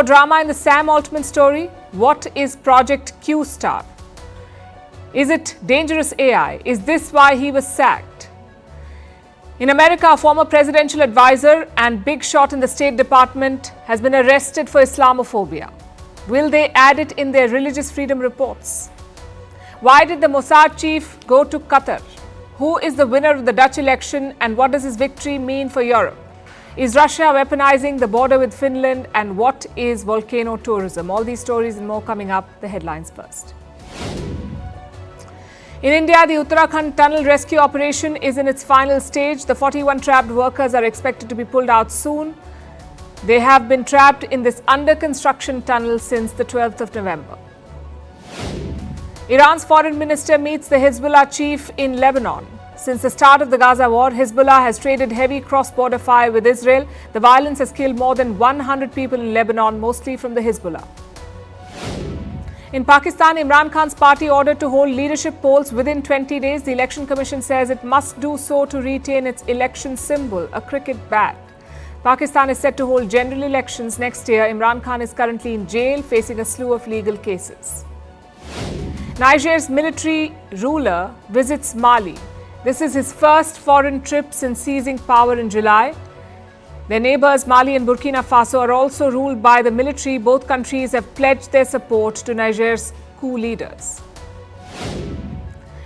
Drama in the Sam Altman story. What is Project Q Star? Is it dangerous AI? Is this why he was sacked? In America, a former presidential advisor and big shot in the State Department has been arrested for Islamophobia. Will they add it in their religious freedom reports? Why did the Mossad chief go to Qatar? Who is the winner of the Dutch election and what does his victory mean for Europe? Is Russia weaponizing the border with Finland, and what is volcano tourism? All these stories and more coming up. The headlines first. In India, the Uttarakhand tunnel rescue operation is in its final stage. The 41 trapped workers are expected to be pulled out soon. They have been trapped in this under-construction tunnel since the 12th of November. Iran's foreign minister meets the Hezbollah chief in Lebanon. Since the start of the Gaza war, Hezbollah has traded heavy cross-border fire with Israel. The violence has killed more than 100 people in Lebanon, mostly from the Hezbollah. In Pakistan, Imran Khan's party ordered to hold leadership polls within 20 days. The Election Commission says it must do so to retain its election symbol, a cricket bat. Pakistan is set to hold general elections next year. Imran Khan is currently in jail, facing a slew of legal cases. Niger's military ruler visits Mali. This is his first foreign trip since seizing power in July. Their neighbors Mali and Burkina Faso are also ruled by the military. Both countries have pledged their support to Niger's coup leaders.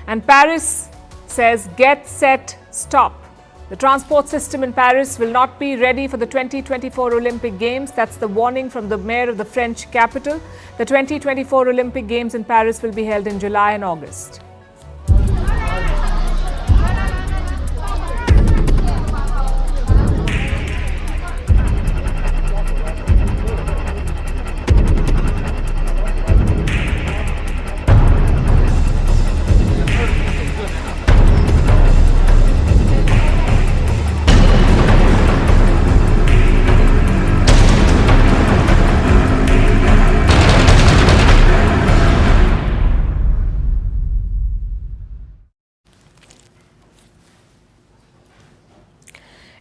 And Paris says, get set, stop. The transport system in Paris will not be ready for the 2024 Olympic Games. That's the warning from the mayor of the French capital. The 2024 Olympic Games in Paris will be held in July and August.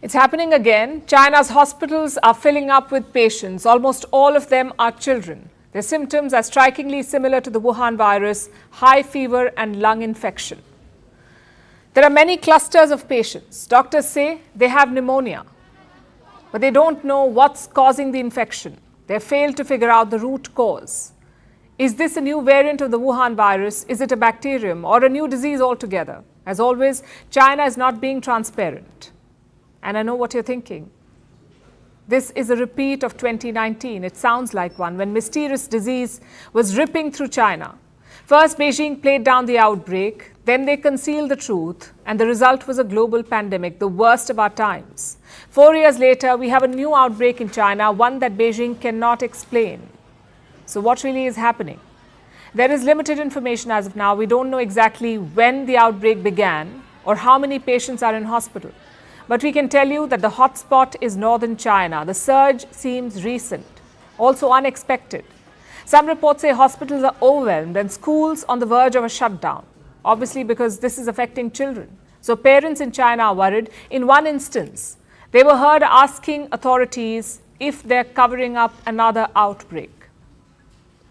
It's happening again. China's hospitals are filling up with patients. Almost all of them are children. Their symptoms are strikingly similar to the Wuhan virus: high fever and lung infection. There are many clusters of patients. Doctors say they have pneumonia, but they don't know what's causing the infection. They have failed to figure out the root cause. Is this a new variant of the Wuhan virus? Is it a bacterium or a new disease altogether? As always, China is not being transparent. And I know what you're thinking. This is a repeat of 2019. It sounds like one, when mysterious disease was ripping through China. First, Beijing played down the outbreak. Then they concealed the truth. And the result was a global pandemic, the worst of our times. 4 years later, we have a new outbreak in China, one that Beijing cannot explain. So what really is happening? There is limited information as of now. We don't know exactly when the outbreak began or how many patients are in hospital. But we can tell you that the hotspot is northern China. The surge seems recent, also unexpected. Some reports say hospitals are overwhelmed and schools on the verge of a shutdown, obviously because this is affecting children. So parents in China are worried. In one instance, they were heard asking authorities if they're covering up another outbreak.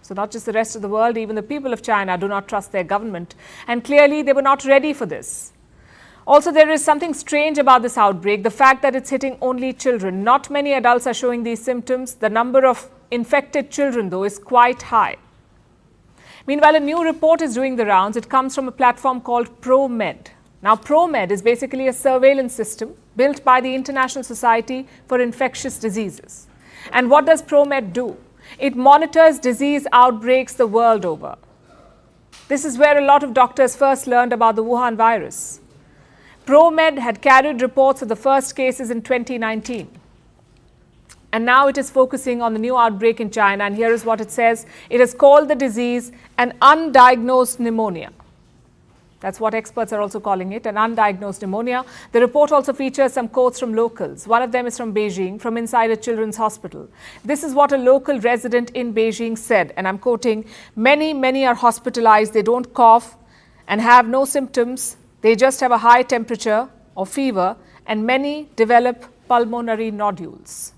So not just the rest of the world, even the people of China do not trust their government. And clearly they were not ready for this. Also, there is something strange about this outbreak, the fact that it's hitting only children. Not many adults are showing these symptoms. The number of infected children, though, is quite high. Meanwhile, a new report is doing the rounds. It comes from a platform called ProMed. Now, ProMed is basically a surveillance system built by the International Society for Infectious Diseases. And what does ProMed do? It monitors disease outbreaks the world over. This is where a lot of doctors first learned about the Wuhan virus. ProMed had carried reports of the first cases in 2019. And now it is focusing on the new outbreak in China. And here is what it says. It has called the disease an undiagnosed pneumonia. That's what experts are also calling it, an undiagnosed pneumonia. The report also features some quotes from locals. One of them is from Beijing, from inside a children's hospital. This is what a local resident in Beijing said, and I'm quoting, many are hospitalized. They don't cough and have no symptoms. They just have a high temperature or fever, and many develop pulmonary nodules.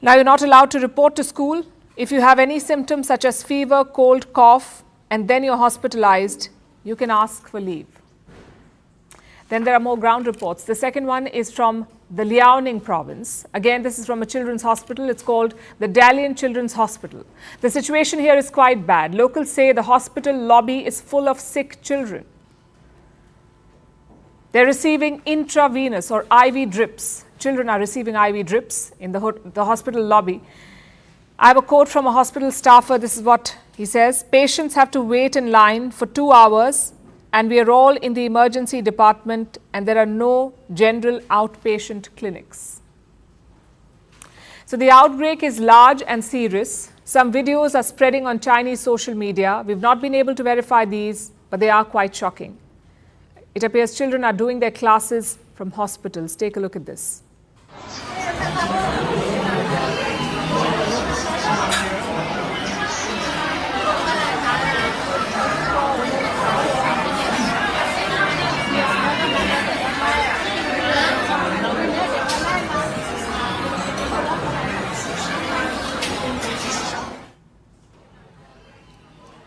Now, you're not allowed to report to school. If you have any symptoms such as fever, cold, cough, and then you're hospitalized, you can ask for leave. Then there are more ground reports. The second one is from the Liaoning province. Again, this is from a children's hospital. It's called the Dalian Children's Hospital. The situation here is quite bad. Locals say the hospital lobby is full of sick children. They're receiving intravenous or IV drips. Children are receiving IV drips in the hospital lobby. I have a quote from a hospital staffer. This is what he says. Patients have to wait in line for 2 hours, and we are all in the emergency department, and there are no general outpatient clinics. So the outbreak is large and serious. Some videos are spreading on Chinese social media. We've not been able to verify these, but they are quite shocking. It appears children are doing their classes from hospitals. Take a look at this.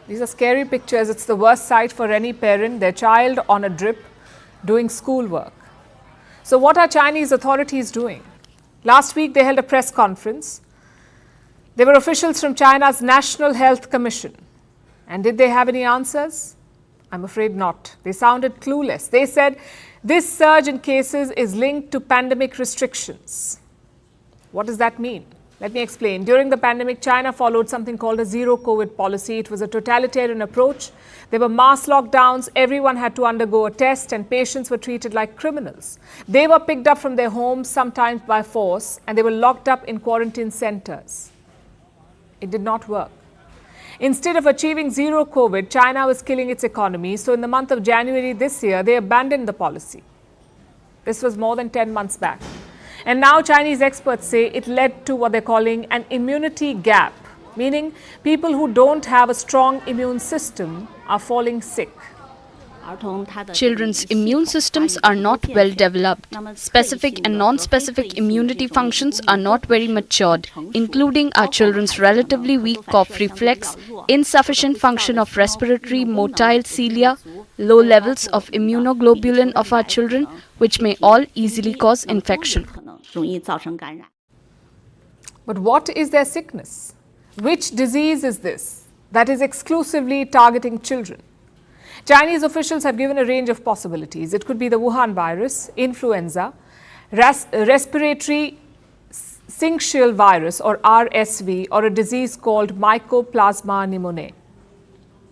These are scary pictures. It's the worst sight for any parent, their child on a drip doing schoolwork. So what are Chinese authorities doing? Last week they held a press conference. There were officials from China's National Health Commission. And did they have any answers? I'm afraid not. They sounded clueless. They said this surge in cases is linked to pandemic restrictions. What does that mean? Let me explain. During the pandemic, China followed something called a zero COVID policy. It was a totalitarian approach. There were mass lockdowns. Everyone had to undergo a test, and patients were treated like criminals. They were picked up from their homes, sometimes by force, and they were locked up in quarantine centers. It did not work. Instead of achieving zero COVID, China was killing its economy. So in the month of January this year, they abandoned the policy. This was more than 10 months back. And now Chinese experts say it led to what they're calling an immunity gap, meaning people who don't have a strong immune system are falling sick. Children's immune systems are not well developed. Specific and non-specific immunity functions are not very matured, including our children's relatively weak cough reflex, insufficient function of respiratory motile cilia, low levels of immunoglobulin of our children, which may all easily cause infection. But what is their sickness? Which disease is this that is exclusively targeting children? Chinese officials have given a range of possibilities. It could be the Wuhan virus, influenza, respiratory syncytial virus or RSV, or a disease called Mycoplasma pneumoniae.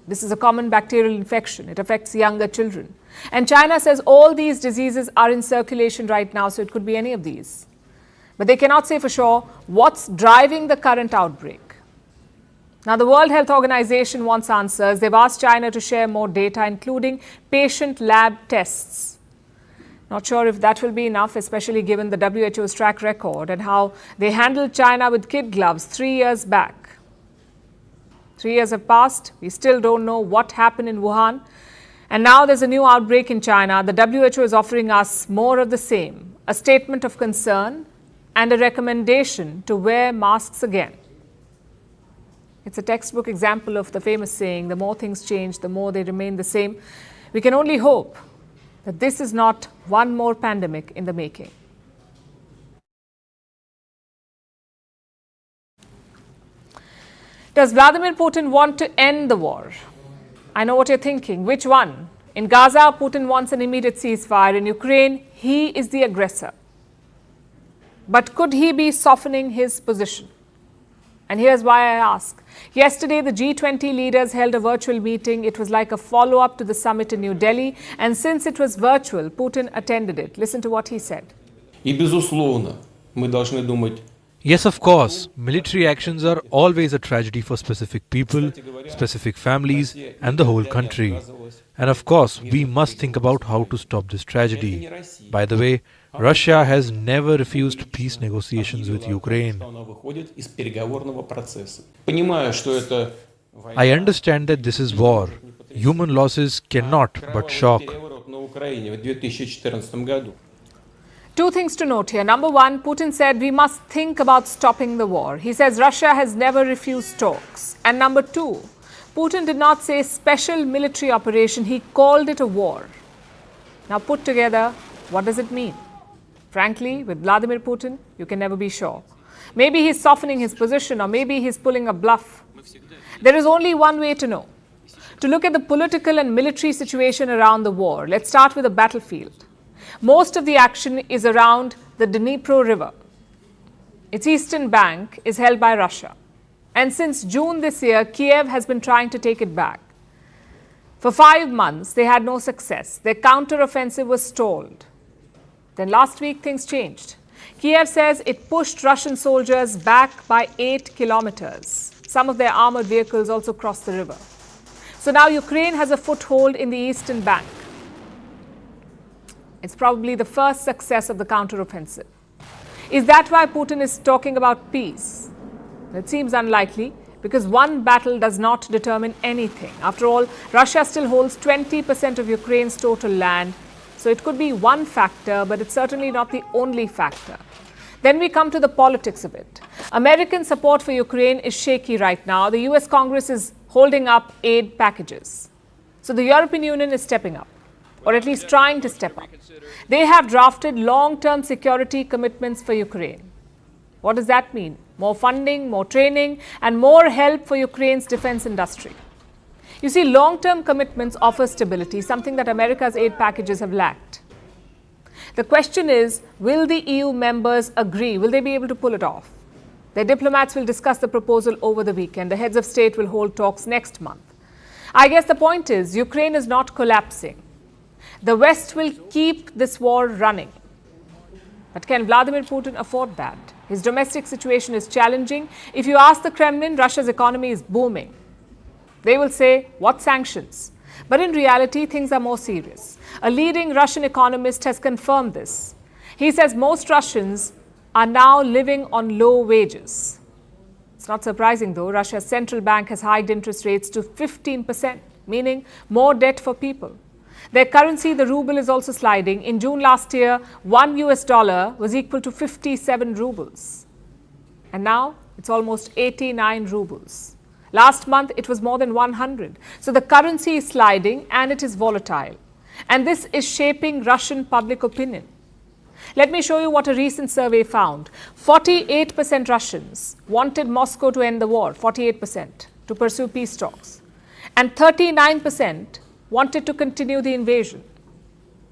This is a common bacterial infection. It affects younger children. And China says all these diseases are in circulation right now, so it could be any of these. But they cannot say for sure what's driving the current outbreak. Now, the World Health Organization wants answers. They've asked China to share more data, including patient lab tests. Not sure if that will be enough, especially given the WHO's track record and how they handled China with kid gloves 3 years back. 3 years have passed. We still don't know what happened in Wuhan. And now there's a new outbreak in China. The WHO is offering us more of the same, a statement of concern and a recommendation to wear masks again. It's a textbook example of the famous saying, the more things change, the more they remain the same. We can only hope that this is not one more pandemic in the making. Does Vladimir Putin want to end the war? I know what you're thinking. Which one? In Gaza, Putin wants an immediate ceasefire. In Ukraine, he is the aggressor. But could he be softening his position? And here's why I ask. Yesterday, the G20 leaders held a virtual meeting. It was like a follow-up to the summit in New Delhi. And since it was virtual, Putin attended it. Listen to what he said. Yes, of course, military actions are always a tragedy for specific people, specific families, and the whole country. And of course, we must think about how to stop this tragedy. By the way, Russia has never refused peace negotiations with Ukraine. I understand that this is war. Human losses cannot but shock. Two things to note here. Number one, Putin said we must think about stopping the war. He says Russia has never refused talks. And number two, Putin did not say special military operation. He called it a war. Now put together, what does it mean? Frankly, with Vladimir Putin, you can never be sure. Maybe he's softening his position, or maybe he's pulling a bluff. There is only one way to know. To look at the political and military situation around the war, let's start with the battlefield. Most of the action is around the Dnipro River. Its eastern bank is held by Russia. And since June this year, Kiev has been trying to take it back. For 5 months, they had no success. Their counter-offensive was stalled. Then last week, things changed. Kiev says it pushed Russian soldiers back by 8 kilometers. Some of their armored vehicles also crossed the river. So now Ukraine has a foothold in the eastern bank. It's probably the first success of the counteroffensive. Is that why Putin is talking about peace? It seems unlikely, because one battle does not determine anything. After all, Russia still holds 20% of Ukraine's total land, so it could be one factor, but it's certainly not the only factor. Then we come to the politics of it. American support for Ukraine is shaky right now. The US Congress is holding up aid packages. So the European Union is stepping up, or at least trying to step up. They have drafted long-term security commitments for Ukraine. What does that mean? More funding, more training, and more help for Ukraine's defense industry. You see, long-term commitments offer stability, something that America's aid packages have lacked. The question is, will the EU members agree? Will they be able to pull it off? Their diplomats will discuss the proposal over the weekend. The heads of state will hold talks next month. I guess the point is, Ukraine is not collapsing. The West will keep this war running. But can Vladimir Putin afford that? His domestic situation is challenging. If you ask the Kremlin, Russia's economy is booming. They will say, what sanctions? But in reality, things are more serious. A leading Russian economist has confirmed this. He says most Russians are now living on low wages. It's not surprising though. Russia's central bank has hiked interest rates to 15%, meaning more debt for people. Their currency, the ruble, is also sliding. In June last year, $1 was equal to 57 rubles. And now it's almost 89 rubles. Last month, it was more than 100. So the currency is sliding and it is volatile. And this is shaping Russian public opinion. Let me show you what a recent survey found. 48% Russians wanted Moscow to end the war, 48%, to pursue peace talks. And 39% wanted to continue the invasion.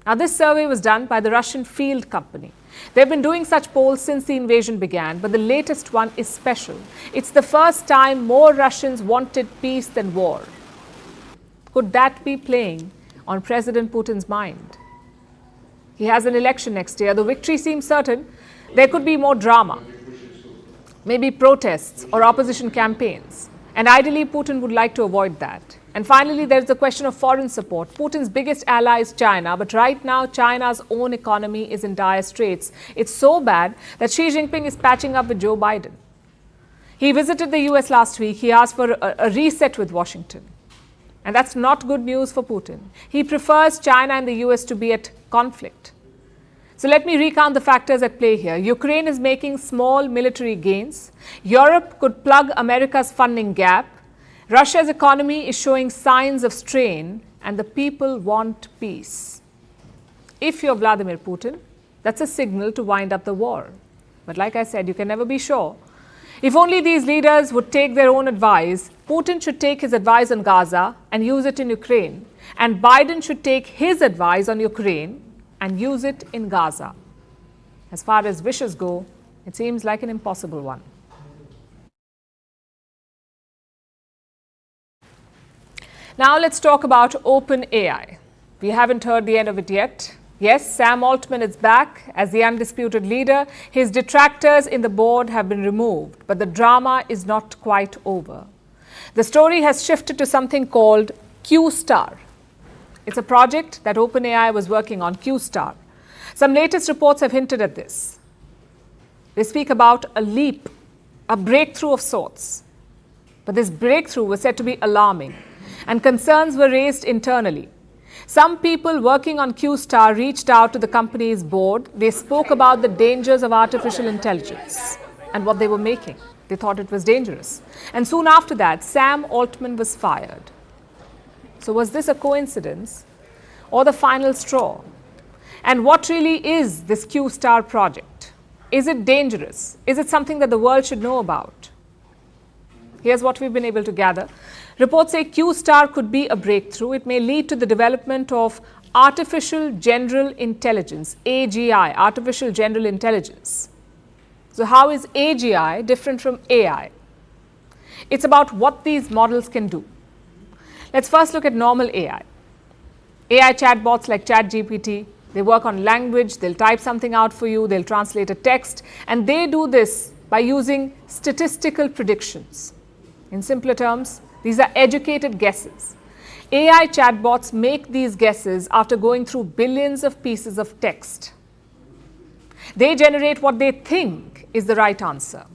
Now, this survey was done by the Russian Field Company. They've been doing such polls since the invasion began, but the latest one is special. It's the first time more Russians wanted peace than war. Could that be playing on President Putin's mind? He has an election next year. The victory seems certain. There could be more drama, maybe protests or opposition campaigns. And ideally, Putin would like to avoid that. And finally, there's the question of foreign support. Putin's biggest ally is China, but right now, China's own economy is in dire straits. It's so bad that Xi Jinping is patching up with Joe Biden. He visited the US last week. He asked for a reset with Washington. And that's not good news for Putin. He prefers China and the US to be at conflict. So let me recount the factors at play here. Ukraine is making small military gains. Europe could plug America's funding gap. Russia's economy is showing signs of strain, and the people want peace. If you're Vladimir Putin, that's a signal to wind up the war. But like I said, you can never be sure. If only these leaders would take their own advice, Putin should take his advice on Gaza and use it in Ukraine, and Biden should take his advice on Ukraine and use it in Gaza. As far as wishes go, it seems like an impossible one. Now let's talk about OpenAI. We haven't heard the end of it yet. Yes, Sam Altman is back as the undisputed leader. His detractors in the board have been removed, but the drama is not quite over. The story has shifted to something called Q-Star. It's a project that OpenAI was working on, Q-Star. Some latest reports have hinted at this. They speak about a leap, a breakthrough of sorts. But this breakthrough was said to be alarming, and concerns were raised internally. Some people working on Q-Star reached out to the company's board. They spoke about the dangers of artificial intelligence and what they were making. They thought it was dangerous. And soon after that, Sam Altman was fired. So was this a coincidence or the final straw? And what really is this Q-Star project? Is it dangerous? Is it something that the world should know about? Here's what we've been able to gather. Reports say Q-Star could be a breakthrough. It may lead to the development of artificial general intelligence, AGI, artificial general intelligence. So how is AGI different from AI? It's about what these models can do. Let's first look at normal AI. AI chatbots like ChatGPT, they work on language, they'll type something out for you, they'll translate a text, and they do this by using statistical predictions. In simpler terms, these are educated guesses. AI chatbots make these guesses after going through billions of pieces of text. They generate what they think is the right answer.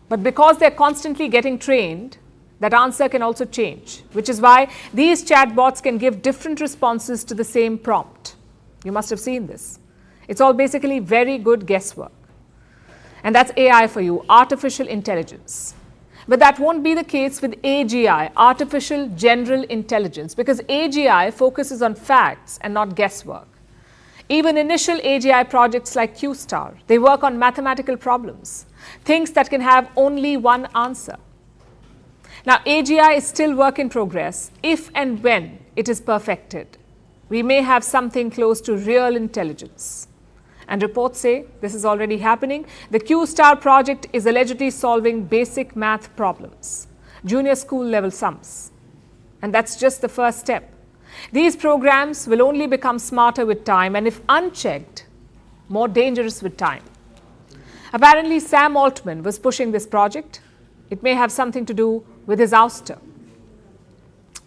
But because they're constantly getting trained, that answer can also change, which is why these chatbots can give different responses to the same prompt. You must have seen this. It's all basically very good guesswork. And that's AI for you, artificial intelligence. But that won't be the case with AGI, artificial general intelligence, because AGI focuses on facts and not guesswork. Even initial AGI projects like Q-Star, they work on mathematical problems, things that can have only one answer. Now, AGI is still work in progress. If and when it is perfected, we may have something close to real intelligence. And reports say this is already happening. The Q-Star project is allegedly solving basic math problems, junior school level sums. And that's just the first step. These programs will only become smarter with time and, if unchecked, more dangerous with time. Apparently, Sam Altman was pushing this project. It may have something to do with his ouster.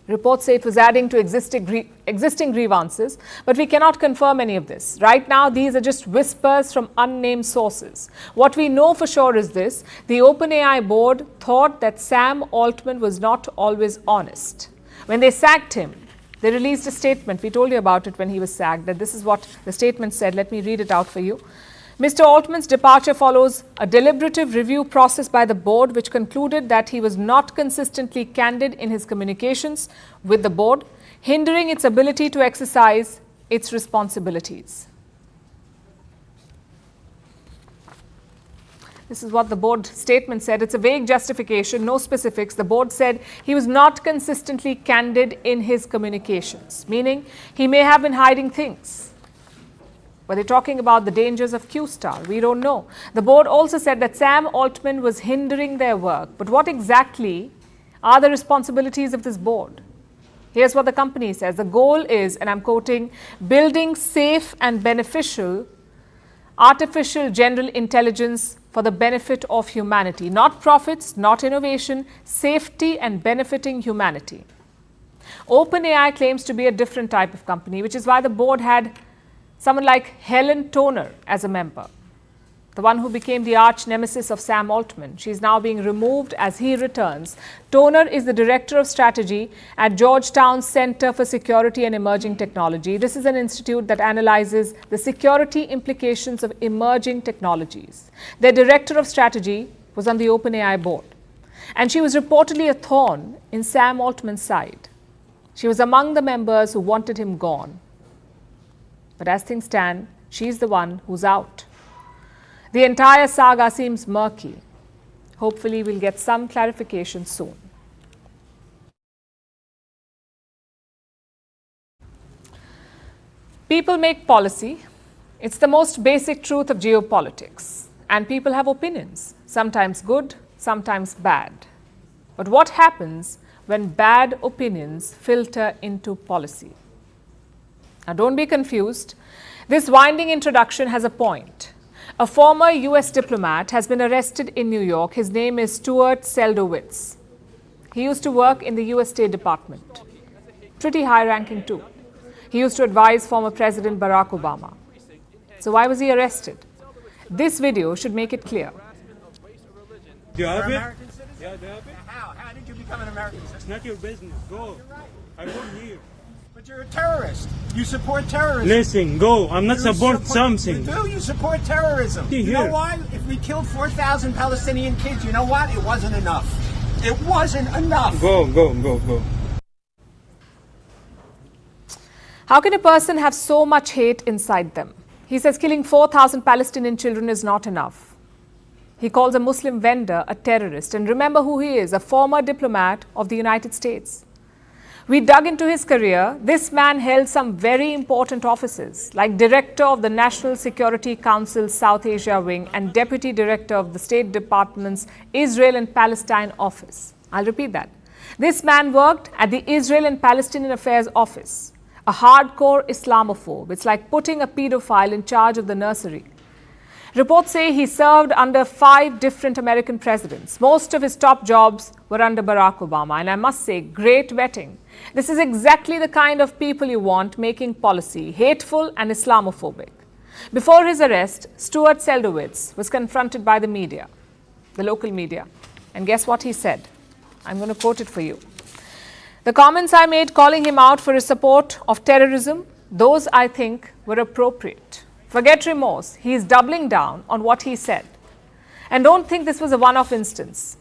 Reports say it was adding to existing grievances, but we cannot confirm any of this. Right now, these are just whispers from unnamed sources. What we know for sure is this: the OpenAI board thought that Sam Altman was not always honest. When they sacked him, they released a statement. We told you about it when he was sacked, that this is what the statement said. Let me read it out for you. Mr. Altman's departure follows a deliberative review process by the board, which concluded that he was not consistently candid in his communications with the board, hindering its ability to exercise its responsibilities. This is what the board statement said. It's a vague justification, no specifics. The board said he was not consistently candid in his communications, meaning he may have been hiding things. Were they talking about the dangers of Q-Star? We don't know. The board also said that Sam Altman was hindering their work. But what exactly are the responsibilities of this board? Here's what the company says. The goal is, and I'm quoting, building safe and beneficial artificial general intelligence for the benefit of humanity. Not profits, not innovation, safety and benefiting humanity. OpenAI claims to be a different type of company, which is why the board had someone like Helen Toner as a member, the one who became the arch nemesis of Sam Altman. She's now being removed as he returns. Toner is the director of strategy at Georgetown's Center for Security and Emerging Technology. This is an institute that analyzes the security implications of emerging technologies. Their director of strategy was on the OpenAI board, and she was reportedly a thorn in Sam Altman's side. She was among the members who wanted him gone. But as things stand, she's the one who's out. The entire saga seems murky. Hopefully, we'll get some clarification soon. People make policy. It's the most basic truth of geopolitics. And people have opinions, sometimes good, sometimes bad. But what happens when bad opinions filter into policy? Now, don't be confused. This winding introduction has a point. A former US diplomat has been arrested in New York. His name is Stuart Seldowitz. He used to work in the US State Department. Pretty high ranking too. He used to advise former President Barack Obama. So why was he arrested? This video should make it clear. Do you have it? American citizen? Yeah, do you have it? How? How did you become an American citizen? It's not your business. Go. I work here. But you're a terrorist. You support terrorism. Listen, go. I'm not support something. You do. You support terrorism. You know why? If we killed 4,000 Palestinian kids, you know what? It wasn't enough. It wasn't enough. Go. How can a person have so much hate inside them? He says killing 4,000 Palestinian children is not enough. He calls a Muslim vendor a terrorist. And remember who he is, a former diplomat of the United States. We dug into his career. This man held some very important offices, like Director of the National Security Council's South Asia Wing and Deputy Director of the State Department's Israel and Palestine Office. I'll repeat that. This man worked at the Israel and Palestinian Affairs Office. A hardcore Islamophobe. It's like putting a pedophile in charge of the nursery. Reports say he served under 5 different American presidents. Most of his top jobs were under Barack Obama. And I must say, great vetting. This is exactly the kind of people you want making policy, hateful and Islamophobic. Before his arrest, Stuart Seldowitz was confronted by the media, the local media. And guess what he said? I'm going to quote it for you. The comments I made calling him out for his support of terrorism, those I think were appropriate. Forget remorse. He is doubling down on what he said. And don't think this was a one-off instance.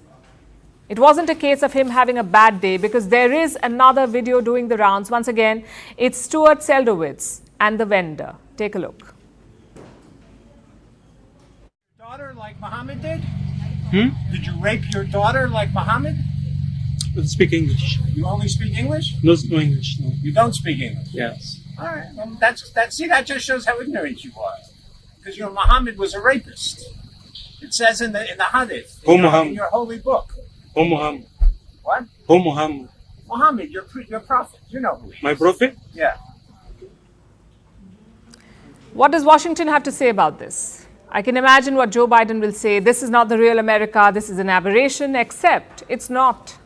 It wasn't a case of him having a bad day, because there is another video doing the rounds. Once again, it's Stuart Seldowitz and the vendor. Take a look. Daughter like Muhammad did? Did you rape your daughter like Muhammad? I speak English. You only speak English? No English, no. You don't speak English? Yes. All right. Well, that just shows how ignorant you are. Because Muhammad was a rapist. It says in the Hadith, in your holy book. Oh, Muhammad. What? Oh, Muhammad. Muhammad, your prophet. You know who he is. My prophet? Yeah. What does Washington have to say about this? I can imagine what Joe Biden will say. This is not the real America. This is an aberration, except it's not.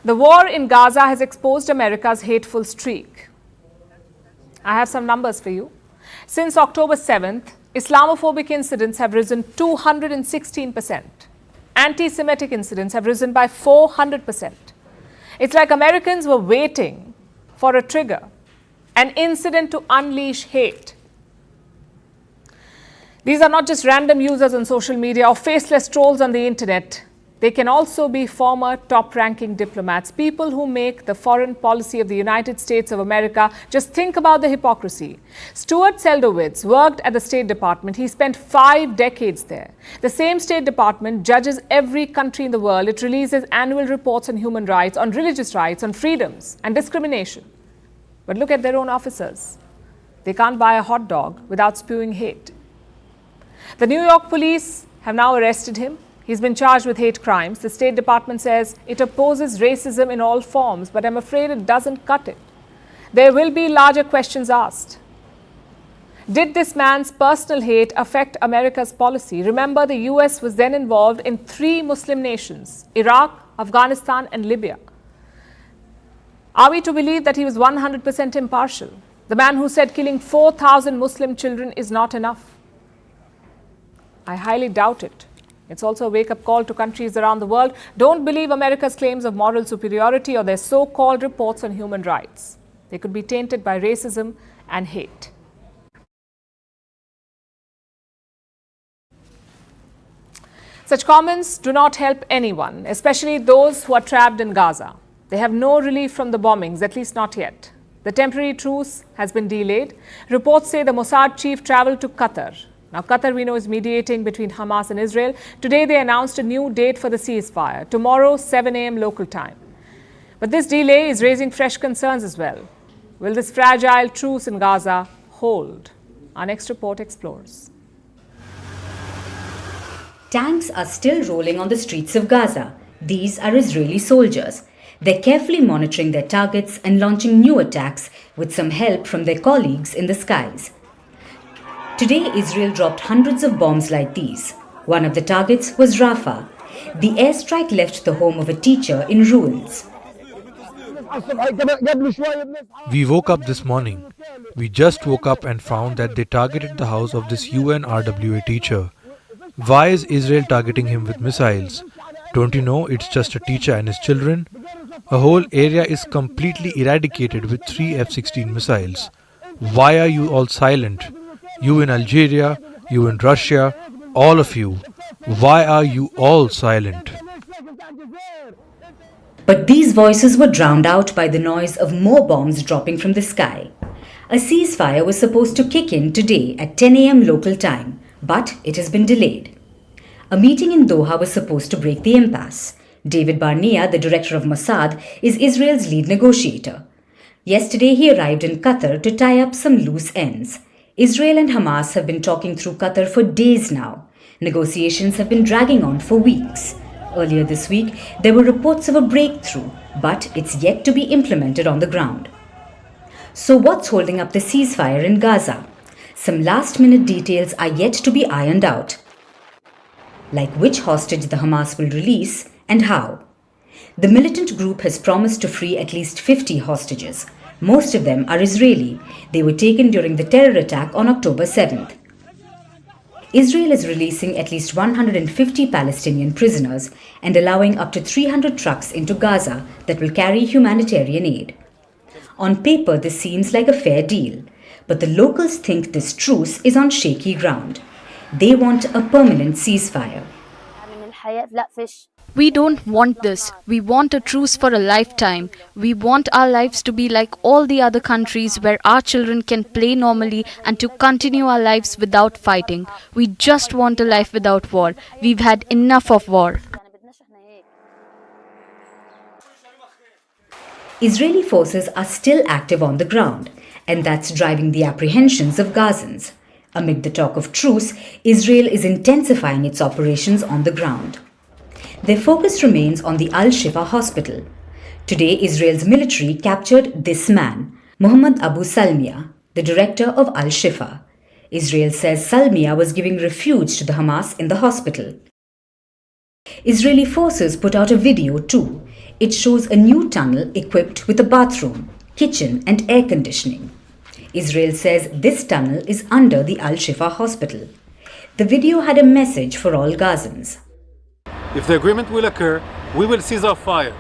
The war in Gaza has exposed America's hateful streak. I have some numbers for you. Since October 7th, Islamophobic incidents have risen 216%. Anti-Semitic incidents have risen by 400%. It's like Americans were waiting for a trigger, an incident to unleash hate. These are not just random users on social media or faceless trolls on the internet. They can also be former top-ranking diplomats, people who make the foreign policy of the United States of America. Just think about the hypocrisy. Stuart Seldowitz worked at the State Department. He spent 5 decades there. The same State Department judges every country in the world. It releases annual reports on human rights, on religious rights, on freedoms and discrimination. But look at their own officers. They can't buy a hot dog without spewing hate. The New York police have now arrested him. He's been charged with hate crimes. The State Department says it opposes racism in all forms, but I'm afraid it doesn't cut it. There will be larger questions asked. Did this man's personal hate affect America's policy? Remember, the US was then involved in 3 Muslim nations, Iraq, Afghanistan, and Libya. Are we to believe that he was 100% impartial? The man who said killing 4,000 Muslim children is not enough? I highly doubt it. It's also a wake-up call to countries around the world. Don't believe America's claims of moral superiority or their so-called reports on human rights. They could be tainted by racism and hate. Such comments do not help anyone, especially those who are trapped in Gaza. They have no relief from the bombings, at least not yet. The temporary truce has been delayed. Reports say the Mossad chief traveled to Qatar. Now, Qatar, we know, is mediating between Hamas and Israel. Today, they announced a new date for the ceasefire, tomorrow, 7 a.m. local time. But this delay is raising fresh concerns as well. Will this fragile truce in Gaza hold? Our next report explores. Tanks are still rolling on the streets of Gaza. These are Israeli soldiers. They're carefully monitoring their targets and launching new attacks with some help from their colleagues in the skies. Today, Israel dropped hundreds of bombs like these. One of the targets was Rafah. The airstrike left the home of a teacher in ruins. We woke up this morning. We just woke up and found that they targeted the house of this UNRWA teacher. Why is Israel targeting him with missiles? Don't you know it's just a teacher and his children? A whole area is completely eradicated with 3 F-16 missiles. Why are you all silent? You in Algeria, you in Russia, all of you. Why are you all silent? But these voices were drowned out by the noise of more bombs dropping from the sky. A ceasefire was supposed to kick in today at 10 a.m. local time, but it has been delayed. A meeting in Doha was supposed to break the impasse. David Barnea, the director of Mossad, is Israel's lead negotiator. Yesterday, he arrived in Qatar to tie up some loose ends. Israel and Hamas have been talking through Qatar for days now. Negotiations have been dragging on for weeks. Earlier this week, there were reports of a breakthrough, but it's yet to be implemented on the ground. So what's holding up the ceasefire in Gaza? Some last-minute details are yet to be ironed out, like which hostage the Hamas will release and how. The militant group has promised to free at least 50 hostages. Most of them are Israeli. They were taken during the terror attack on October 7th. Israel is releasing at least 150 Palestinian prisoners and allowing up to 300 trucks into Gaza that will carry humanitarian aid. On paper, this seems like a fair deal, but the locals think this truce is on shaky ground. They want a permanent ceasefire. We don't want this. We want a truce for a lifetime. We want our lives to be like all the other countries where our children can play normally and to continue our lives without fighting. We just want a life without war. We've had enough of war. Israeli forces are still active on the ground, and that's driving the apprehensions of Gazans. Amid the talk of truce, Israel is intensifying its operations on the ground. Their focus remains on the Al-Shifa hospital. Today, Israel's military captured this man, Muhammad Abu Salmiya, the director of Al-Shifa. Israel says Salmiya was giving refuge to the Hamas in the hospital. Israeli forces put out a video too. It shows a new tunnel equipped with a bathroom, kitchen and air conditioning. Israel says this tunnel is under the Al-Shifa hospital. The video had a message for all Gazans. If the agreement will occur, we will cease our fire.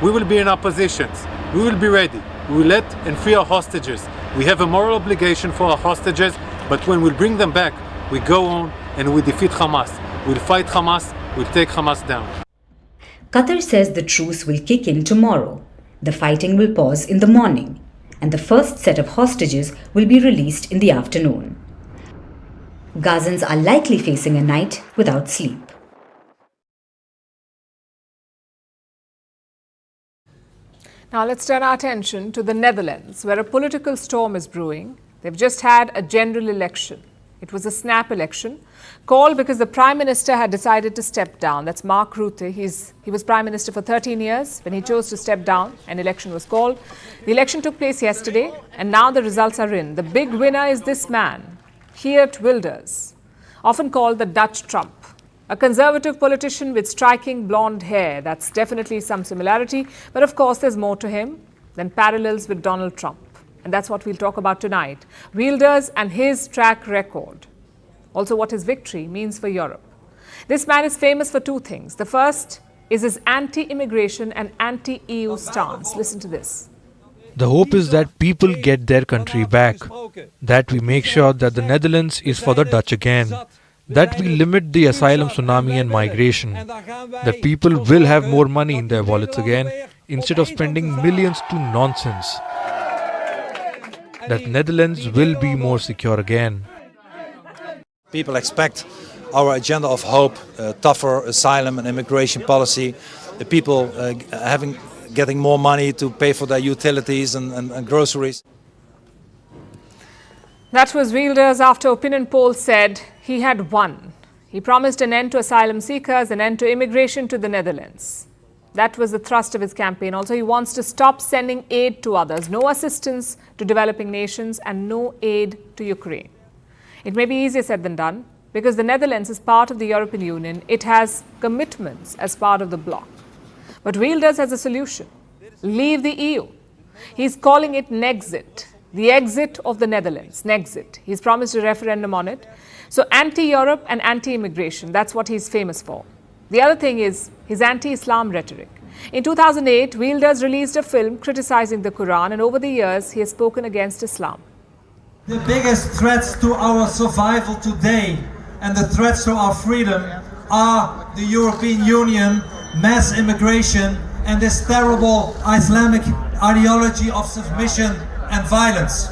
We will be in our positions. We will be ready. We will let and free our hostages. We have a moral obligation for our hostages, but when we bring them back, we go on and we defeat Hamas. We'll fight Hamas, we'll take Hamas down. Qatar says the truce will kick in tomorrow. The fighting will pause in the morning, and the first set of hostages will be released in the afternoon. Gazans are likely facing a night without sleep. Now let's turn our attention to the Netherlands, where a political storm is brewing. They've just had a general election. It was a snap election, called because the Prime Minister had decided to step down. That's Mark Rutte. He was Prime Minister for 13 years. When he chose to step down, an election was called. The election took place yesterday, and now the results are in. The big winner is this man, Geert Wilders, often called the Dutch Trump. A conservative politician with striking blonde hair. That's definitely some similarity. But of course, there's more to him than parallels with Donald Trump. And that's what we'll talk about tonight. Wilders and his track record. Also, what his victory means for Europe. This man is famous for two things. The first is his anti-immigration and anti-EU stance. Listen to this. The hope is that people get their country back. That we make sure that the Netherlands is for the Dutch again. That we limit the asylum tsunami and migration, that people will have more money in their wallets again instead of spending millions to nonsense, that Netherlands will be more secure again. People expect our agenda of hope, tougher asylum and immigration policy, the people getting more money to pay for their utilities and groceries. That was Wilders after opinion polls said he had won. He promised an end to asylum seekers, an end to immigration to the Netherlands. That was the thrust of his campaign. Also, he wants to stop sending aid to others, no assistance to developing nations and no aid to Ukraine. It may be easier said than done because the Netherlands is part of the European Union. It has commitments as part of the bloc. But Wilders has a solution. Leave the EU. He's calling it Nexit. The exit of the Netherlands, Nexit. He's promised a referendum on it. So anti-Europe and anti-immigration, that's what he's famous for. The other thing is his anti-Islam rhetoric. In 2008, Wilders released a film criticizing the Quran, and over the years, he has spoken against Islam. The biggest threats to our survival today and the threats to our freedom are the European Union, mass immigration, and this terrible Islamic ideology of submission and violence.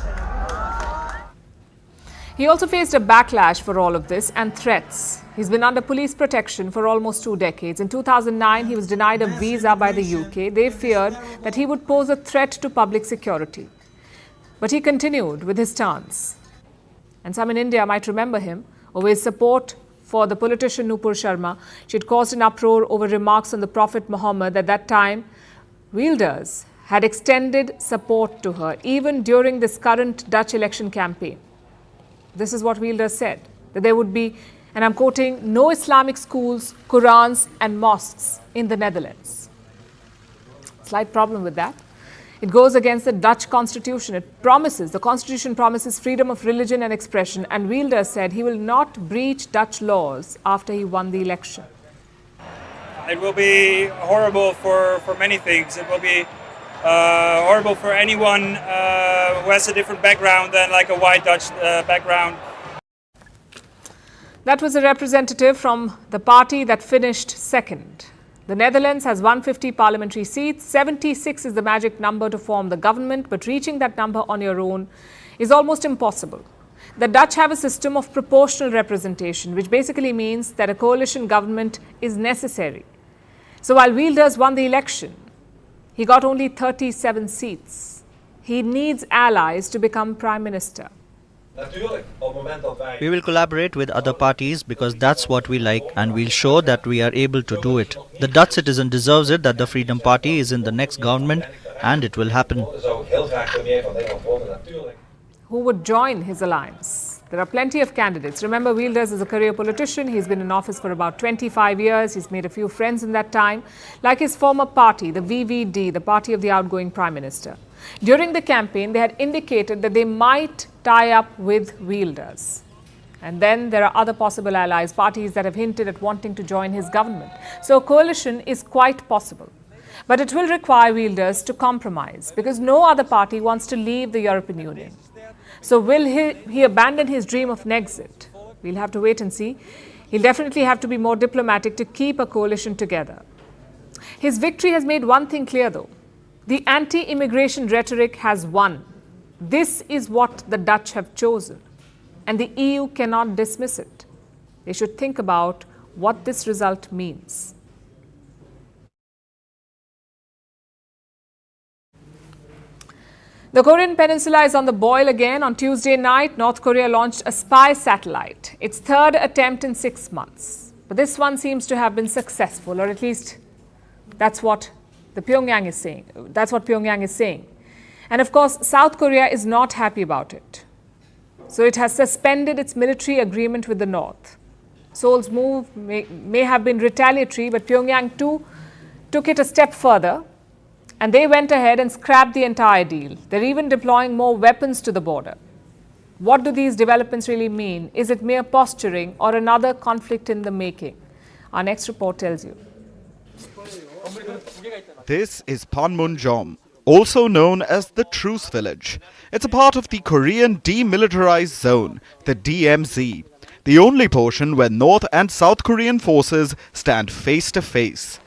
He also faced a backlash for all of this and threats. He's been under police protection for almost 2 decades. In 2009, he was denied a visa by the UK. They feared that he would pose a threat to public security. But he continued with his stance. And some in India might remember him over his support for the politician Palki Sharma. She had caused an uproar over remarks on the Prophet Muhammad. At that time, Wilders had extended support to her, even during this current Dutch election campaign. This is what Wilders said, that there would be, and I'm quoting, no Islamic schools, Qurans and mosques in the Netherlands. Slight problem with that. It goes against the Dutch constitution. The constitution promises freedom of religion and expression, and Wilders said he will not breach Dutch laws after he won the election. It will be horrible for many things. It will be horrible for anyone who has a different background than like a white Dutch background. That was a representative from the party that finished second. The Netherlands has 150 parliamentary seats. 76 is the magic number to form the government, but reaching that number on your own is almost impossible. The Dutch have a system of proportional representation, which basically means that a coalition government is necessary. So while Wilders won the election, he got only 37 seats. He needs allies to become Prime Minister. We will collaborate with other parties because that's what we like, and we'll show that we are able to do it. The Dutch citizen deserves it that the Freedom Party is in the next government, and it will happen. Who would join his alliance? There are plenty of candidates. Remember, Wilders is a career politician. He's been in office for about 25 years. He's made a few friends in that time, like his former party, the VVD, the party of the outgoing Prime Minister. During the campaign, they had indicated that they might tie up with Wilders. And then there are other possible allies, parties that have hinted at wanting to join his government. So a coalition is quite possible. But it will require Wilders to compromise because no other party wants to leave the European Union. So will he abandon his dream of Nexit? We'll have to wait and see. He'll definitely have to be more diplomatic to keep a coalition together. His victory has made one thing clear, though. The anti-immigration rhetoric has won. This is what the Dutch have chosen, and the EU cannot dismiss it. They should think about what this result means. The Korean peninsula is on the boil again. On Tuesday night, North Korea launched a spy satellite, its third attempt in 6 months. But this one seems to have been successful, or at least that's what Pyongyang is saying. That's what Pyongyang is saying. And of course, South Korea is not happy about it. So it has suspended its military agreement with the North. Seoul's move may have been retaliatory, but Pyongyang too took it a step further. And they went ahead and scrapped the entire deal. They're even deploying more weapons to the border. What do these developments really mean? Is it mere posturing or another conflict in the making? Our next report tells you. This is Panmunjom, also known as the Truce Village. It's a part of the Korean Demilitarized Zone, the DMZ, the only portion where North and South Korean forces stand face to face.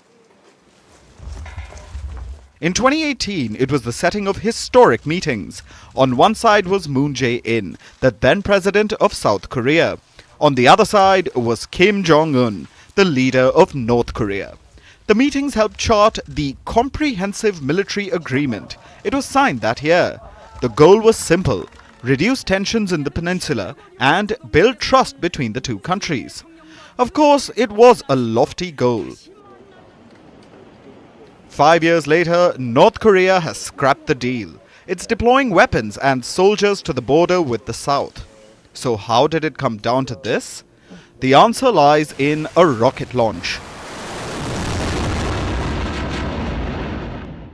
In 2018, it was the setting of historic meetings. On one side was Moon Jae-in, the then president of South Korea. On the other side was Kim Jong-un, the leader of North Korea. The meetings helped chart the Comprehensive Military Agreement. It was signed that year. The goal was simple: reduce tensions in the peninsula and build trust between the two countries. Of course, it was a lofty goal. 5 years later, North Korea has scrapped the deal. It's deploying weapons and soldiers to the border with the South. So how did it come down to this? The answer lies in a rocket launch.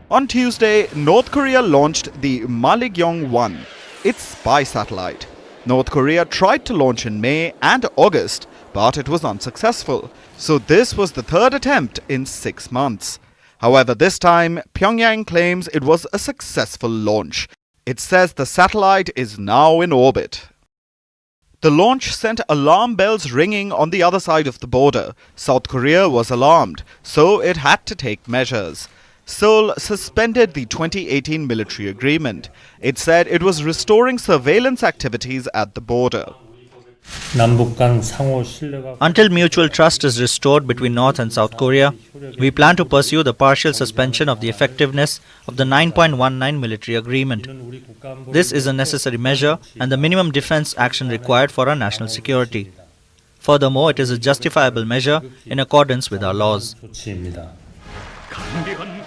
On Tuesday, North Korea launched the Maligyong-1, its spy satellite. North Korea tried to launch in May and August, but it was unsuccessful. So this was the third attempt in 6 months. However, this time, Pyongyang claims it was a successful launch. It says the satellite is now in orbit. The launch sent alarm bells ringing on the other side of the border. South Korea was alarmed, so it had to take measures. Seoul suspended the 2018 military agreement. It said it was restoring surveillance activities at the border. Until mutual trust is restored between North and South Korea, we plan to pursue the partial suspension of the effectiveness of the 9.19 military agreement. This is a necessary measure and the minimum defense action required for our national security. Furthermore, it is a justifiable measure in accordance with our laws.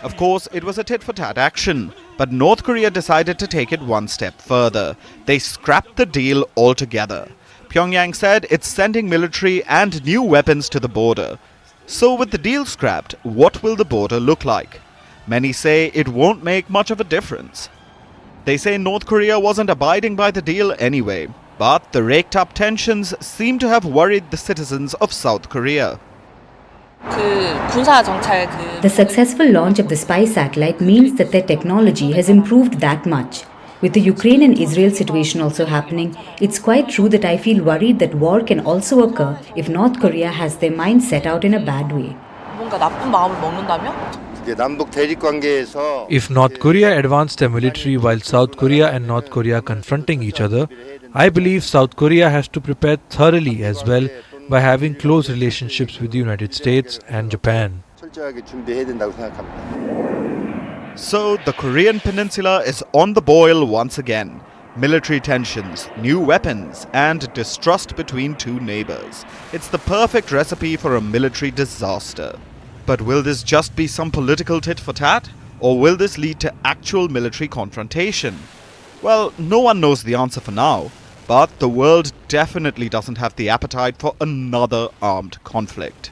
Of course, it was a tit-for-tat action, but North Korea decided to take it one step further. They scrapped the deal altogether. Pyongyang said it's sending military and new weapons to the border. So with the deal scrapped, what will the border look like? Many say it won't make much of a difference. They say North Korea wasn't abiding by the deal anyway, but the raked-up tensions seem to have worried the citizens of South Korea. The successful launch of the spy satellite means that their technology has improved that much. With the Ukraine and Israel situation also happening, it's quite true that I feel worried that war can also occur if North Korea has their mind set out in a bad way. If North Korea advanced their military while South Korea and North Korea are confronting each other, I believe South Korea has to prepare thoroughly as well by having close relationships with the United States and Japan. So the Korean peninsula is on the boil once again. Military tensions, new weapons, and distrust between two neighbors. It's the perfect recipe for a military disaster. But will this just be some political tit-for-tat? Or will this lead to actual military confrontation? Well, no one knows the answer for now. But the world definitely doesn't have the appetite for another armed conflict.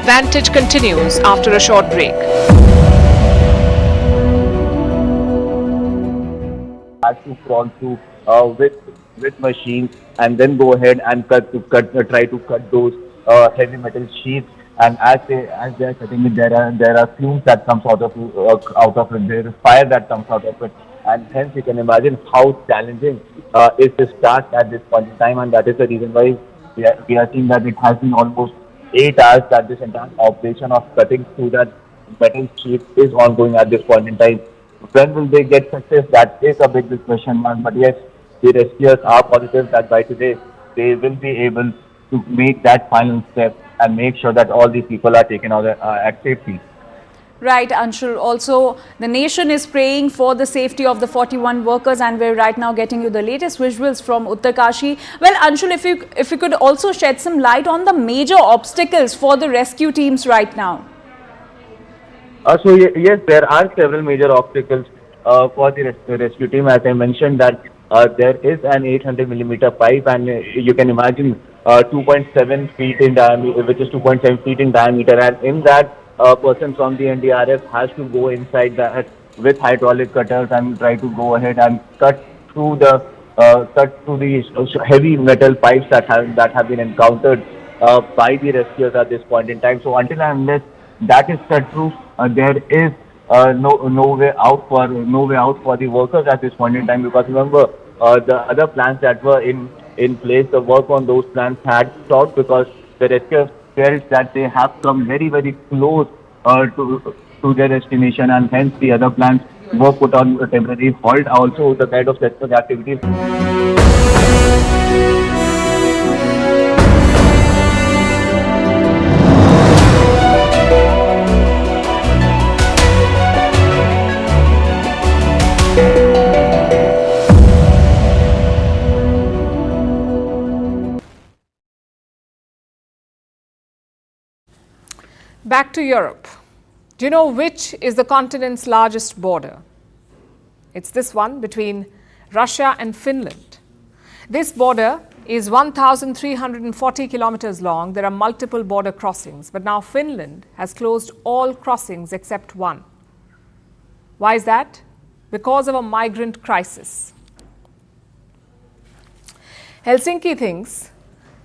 Vantage continues after a short break. Had to crawl through with machines and then go ahead and try to cut those heavy metal sheets. And as they are cutting it, there are fumes that comes out of it. There is fire that comes out of it, and hence you can imagine how challenging is this task at this point in time. And that is the reason why we are seeing that it has been almost 8 hours that this entire operation of cutting through that metal sheet is ongoing at this point in time. When will they get success? That is a big question mark. But yes, the rescuers are positive that by today they will be able to make that final step and make sure that all these people are taken out at safety. Right, Anshul. Also, the nation is praying for the safety of the 41 workers, and we're right now getting you the latest visuals from Uttarkashi. Well, Anshul, if you could also shed some light on the major obstacles for the rescue teams right now. So yes, there are several major obstacles for the rescue team. As I mentioned that there is an 800 millimeter pipe, and you can imagine 2.7 feet in diameter, which is 2.7 feet in diameter, and in that person from the NDRF has to go inside that with hydraulic cutters and try to go ahead and cut through the heavy metal pipes that have been encountered by the rescuers at this point in time. So until and unless that is cut through, there is no way out for the workers at this point in time. Because remember, the other plans that were in place, the work on those plans had stopped because the rescuers felt that they have come very, very close to their destination, and hence the other plans were put on a temporary halt. Also, the kind of rescue activities. Back to Europe. Do you know which is the continent's largest border? It's this one between Russia and Finland. This border is 1,340 kilometers long. There are multiple border crossings, but now Finland has closed all crossings except one. Why is that? Because of a migrant crisis. Helsinki thinks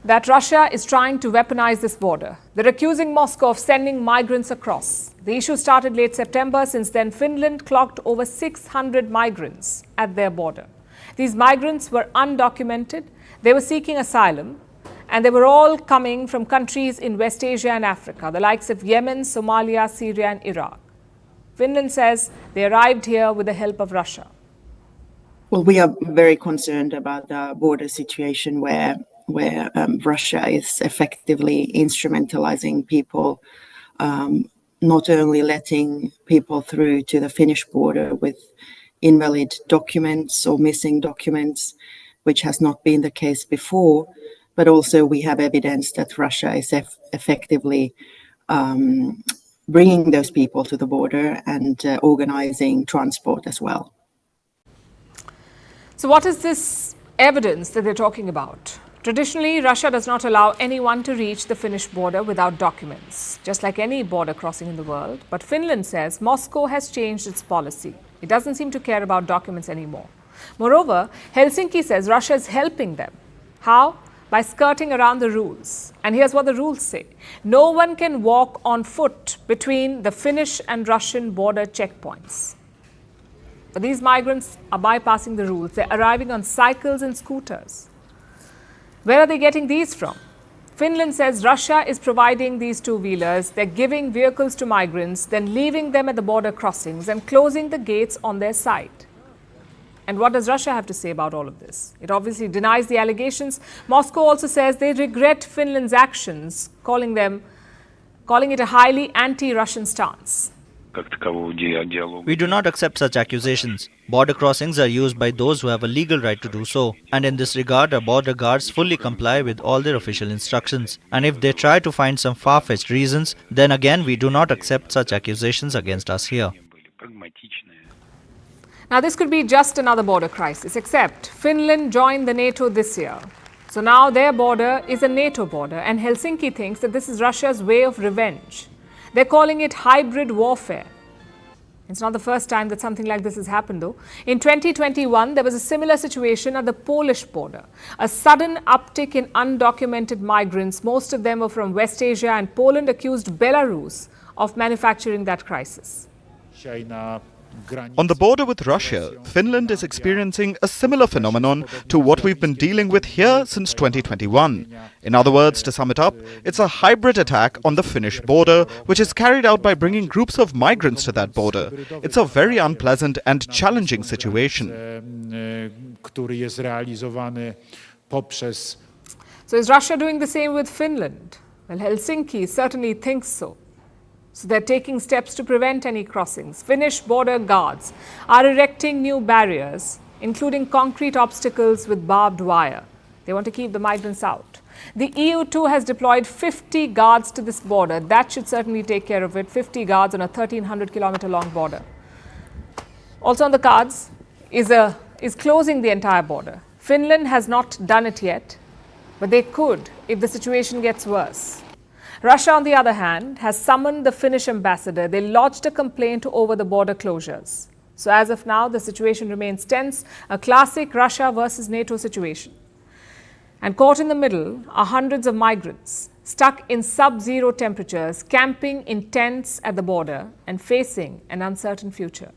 that Russia is trying to weaponize this border. They're accusing Moscow of sending migrants across. The issue started late September. Since then, Finland clocked over 600 migrants at their border. These migrants were undocumented. They were seeking asylum, and they were all coming from countries in West Asia and Africa, the likes of Yemen, Somalia, Syria, and Iraq. Finland says they arrived here with the help of Russia. Well, we are very concerned about the border situation where Russia is effectively instrumentalizing people, not only letting people through to the Finnish border with invalid documents or missing documents, which has not been the case before, but also we have evidence that Russia is effectively bringing those people to the border and organizing transport as well. So what is this evidence that they're talking about? Traditionally, Russia does not allow anyone to reach the Finnish border without documents, just like any border crossing in the world. But Finland says Moscow has changed its policy. It doesn't seem to care about documents anymore. Moreover, Helsinki says Russia is helping them. How? By skirting around the rules. And here's what the rules say. No one can walk on foot between the Finnish and Russian border checkpoints. But these migrants are bypassing the rules. They're arriving on cycles and scooters. Where are they getting these from? Finland says Russia is providing these two-wheelers. They're giving vehicles to migrants, then leaving them at the border crossings and closing the gates on their side. And what does Russia have to say about all of this? It obviously denies the allegations. Moscow also says they regret Finland's actions, calling it a highly anti-Russian stance. We do not accept such accusations. Border crossings are used by those who have a legal right to do so, and in this regard our border guards fully comply with all their official instructions. And if they try to find some far-fetched reasons, then again we do not accept such accusations against us here. Now this could be just another border crisis, except Finland joined the NATO this year. So now their border is a NATO border, and Helsinki thinks that this is Russia's way of revenge. They're calling it hybrid warfare. It's not the first time that something like this has happened, though. In 2021, there was a similar situation at the Polish border. A sudden uptick in undocumented migrants, most of them were from West Asia, and Poland accused Belarus of manufacturing that crisis. On the border with Russia, Finland is experiencing a similar phenomenon to what we've been dealing with here since 2021. In other words, to sum it up, it's a hybrid attack on the Finnish border, which is carried out by bringing groups of migrants to that border. It's a very unpleasant and challenging situation. So is Russia doing the same with Finland? Well, Helsinki certainly thinks so. So they're taking steps to prevent any crossings. Finnish border guards are erecting new barriers, including concrete obstacles with barbed wire. They want to keep the migrants out. The EU too has deployed 50 guards to this border. That should certainly take care of it. 50 guards on a 1,300-kilometer long border. Also on the cards is closing the entire border. Finland has not done it yet, but they could if the situation gets worse. Russia, on the other hand, has summoned the Finnish ambassador. They lodged a complaint over the border closures. So as of now, the situation remains tense, a classic Russia versus NATO situation. And caught in the middle are hundreds of migrants, stuck in sub-zero temperatures, camping in tents at the border and facing an uncertain future.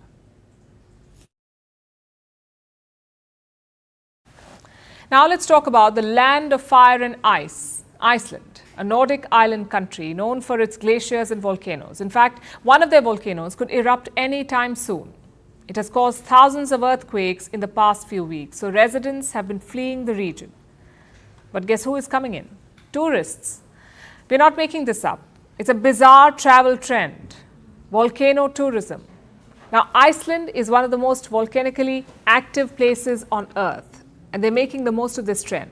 Now let's talk about the land of fire and ice, Iceland, a Nordic island country known for its glaciers and volcanoes. In fact, one of their volcanoes could erupt any time soon. It has caused thousands of earthquakes in the past few weeks, so residents have been fleeing the region. But guess who is coming in? Tourists. We're not making this up. It's a bizarre travel trend, volcano tourism. Now, Iceland is one of the most volcanically active places on Earth, and they're making the most of this trend.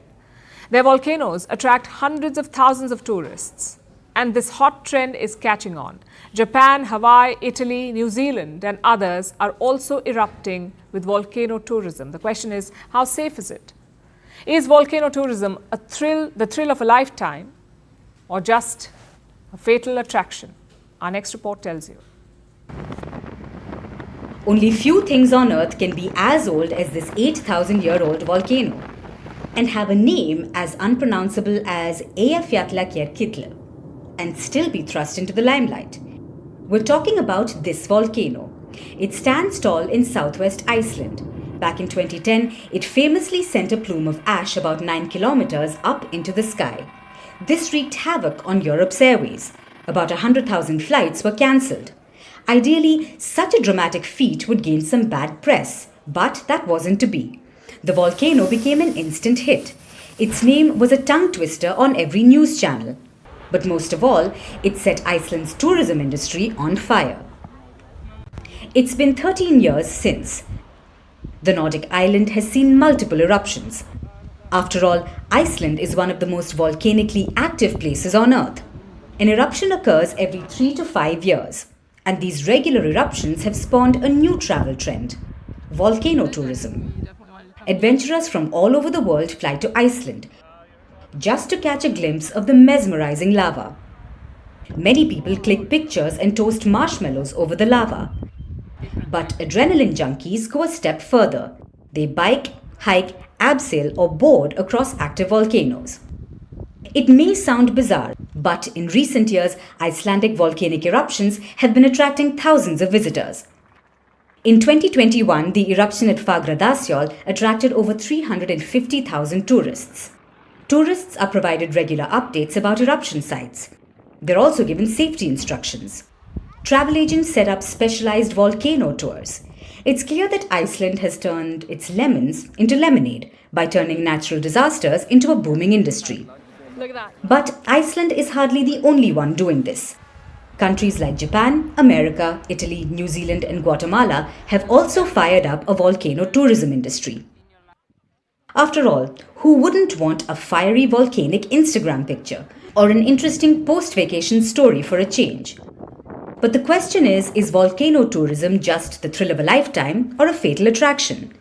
Their volcanoes attract hundreds of thousands of tourists, and this hot trend is catching on. Japan, Hawaii, Italy, New Zealand, and others are also erupting with volcano tourism. The question is, how safe is it? Is volcano tourism the thrill of a lifetime, or just a fatal attraction? Our next report tells you. Only few things on Earth can be as old as this 8,000-year-old volcano. and have a name as unpronounceable as Eyjafjallajökull and still be thrust into the limelight. We're talking about this volcano. It stands tall in southwest Iceland. Back in 2010, it famously sent a plume of ash about 9 kilometers up into the sky. This wreaked havoc on Europe's airways. About 100,000 flights were cancelled. Ideally, such a dramatic feat would gain some bad press, but that wasn't to be. The volcano became an instant hit. Its name was a tongue twister on every news channel. But most of all, it set Iceland's tourism industry on fire. It's been 13 years since. The Nordic island has seen multiple eruptions. After all, Iceland is one of the most volcanically active places on Earth. An eruption occurs every 3 to 5 years, and these regular eruptions have spawned a new travel trend: volcano tourism. Adventurers from all over the world fly to Iceland just to catch a glimpse of the mesmerizing lava. Many people click pictures and toast marshmallows over the lava. But adrenaline junkies go a step further. They bike, hike, abseil or board across active volcanoes. It may sound bizarre, but in recent years, Icelandic volcanic eruptions have been attracting thousands of visitors. In 2021, the eruption at Fagradalsfjall attracted over 350,000 tourists. Tourists are provided regular updates about eruption sites. They're also given safety instructions. Travel agents set up specialized volcano tours. It's clear that Iceland has turned its lemons into lemonade by turning natural disasters into a booming industry. Look at that. But Iceland is hardly the only one doing this. Countries like Japan, America, Italy, New Zealand and Guatemala have also fired up a volcano tourism industry. After all, who wouldn't want a fiery volcanic Instagram picture or an interesting post-vacation story for a change? But the question is volcano tourism just the thrill of a lifetime or a fatal attraction?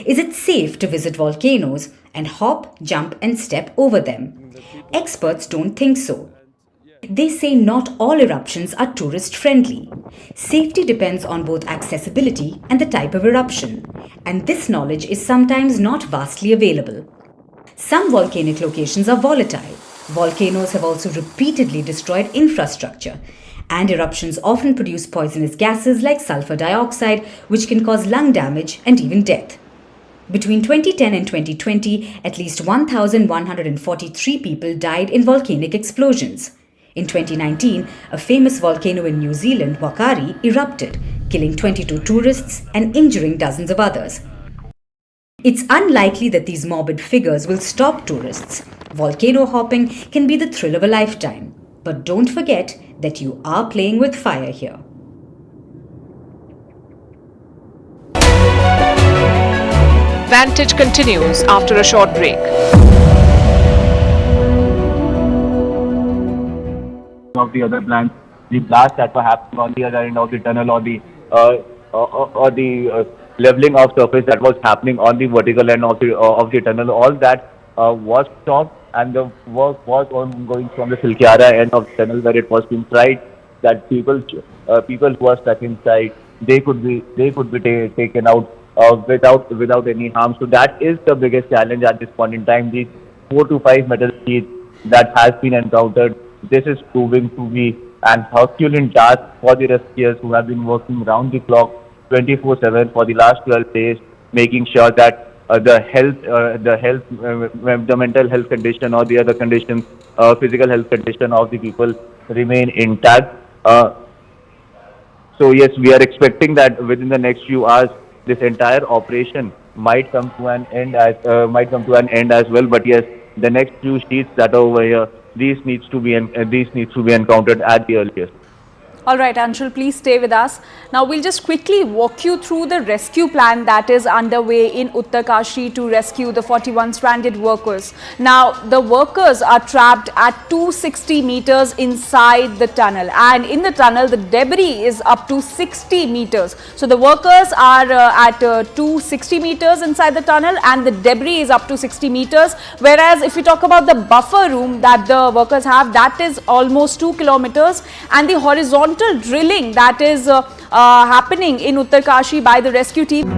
Is it safe to visit volcanoes and hop, jump and step over them? Experts don't think so. They say not all eruptions are tourist friendly. Safety depends on both accessibility and the type of eruption, and this knowledge is sometimes not vastly available. Some volcanic locations are volatile. Volcanoes have also repeatedly destroyed infrastructure, and eruptions often produce poisonous gases like sulfur dioxide, which can cause lung damage and even death. Between 2010 and 2020, at least 1,143 people died in volcanic explosions. In 2019, a famous volcano in New Zealand, Wakari, erupted, killing 22 tourists and injuring dozens of others. It's unlikely that these morbid figures will stop tourists. Volcano hopping can be the thrill of a lifetime. But don't forget that you are playing with fire here. Vantage continues after a short break. Of the other plants, the blasts that were happening on the other end of the tunnel, or the leveling of surface that was happening on the vertical end of the tunnel, all that was stopped, and the work was ongoing from the Silkyara end of the tunnel, where it was being tried that people who are stuck inside, they could be taken out without any harm. So that is the biggest challenge at this point in time. These 4 to 5 metal sheets that has been encountered. This is proving to be an Herculean task for the rescuers who have been working round the clock 24/7 for the last 12 days, making sure that the mental health condition or the other conditions, physical health condition of the people remain intact. So yes, we are expecting that within the next few hours, this entire operation might come to an end as well. But yes, the next few sheets that are over here, these needs to be encountered at the earliest. All right, Anshul, please stay with us. Now, we'll just quickly walk you through the rescue plan that is underway in Uttarkashi to rescue the 41 stranded workers. Now, the workers are trapped at 260 meters inside the tunnel, and in the tunnel, the debris is up to 60 meters. So, the workers are at 260 meters inside the tunnel, and the debris is up to 60 meters. Whereas, if we talk about the buffer room that the workers have, that is almost 2 kilometers, and the horizontal drilling that is happening in Uttarkashi by the rescue team.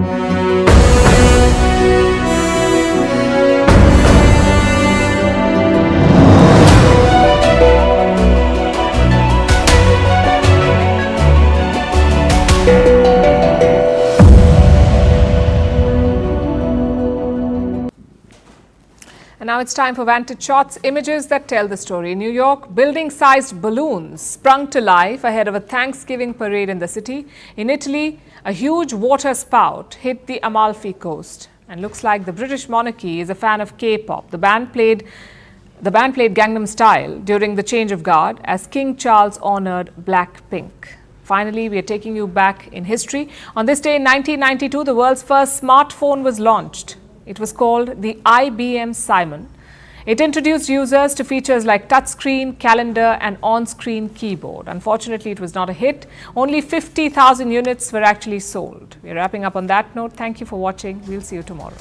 now it's time for Vantage Shots, images that tell the story. In New York, building-sized balloons sprung to life ahead of a Thanksgiving parade in the city. In Italy, a huge water spout hit the Amalfi Coast. And looks like the British monarchy is a fan of K-pop. The band played Gangnam Style during the change of guard as King Charles honored Blackpink. Finally, we are taking you back in history. On this day in 1992, the world's first smartphone was launched. It was called the IBM Simon. It introduced users to features like touchscreen, calendar and on-screen keyboard. Unfortunately, it was not a hit. Only 50,000 units were actually sold. We are wrapping up on that note. Thank you for watching. We'll see you tomorrow.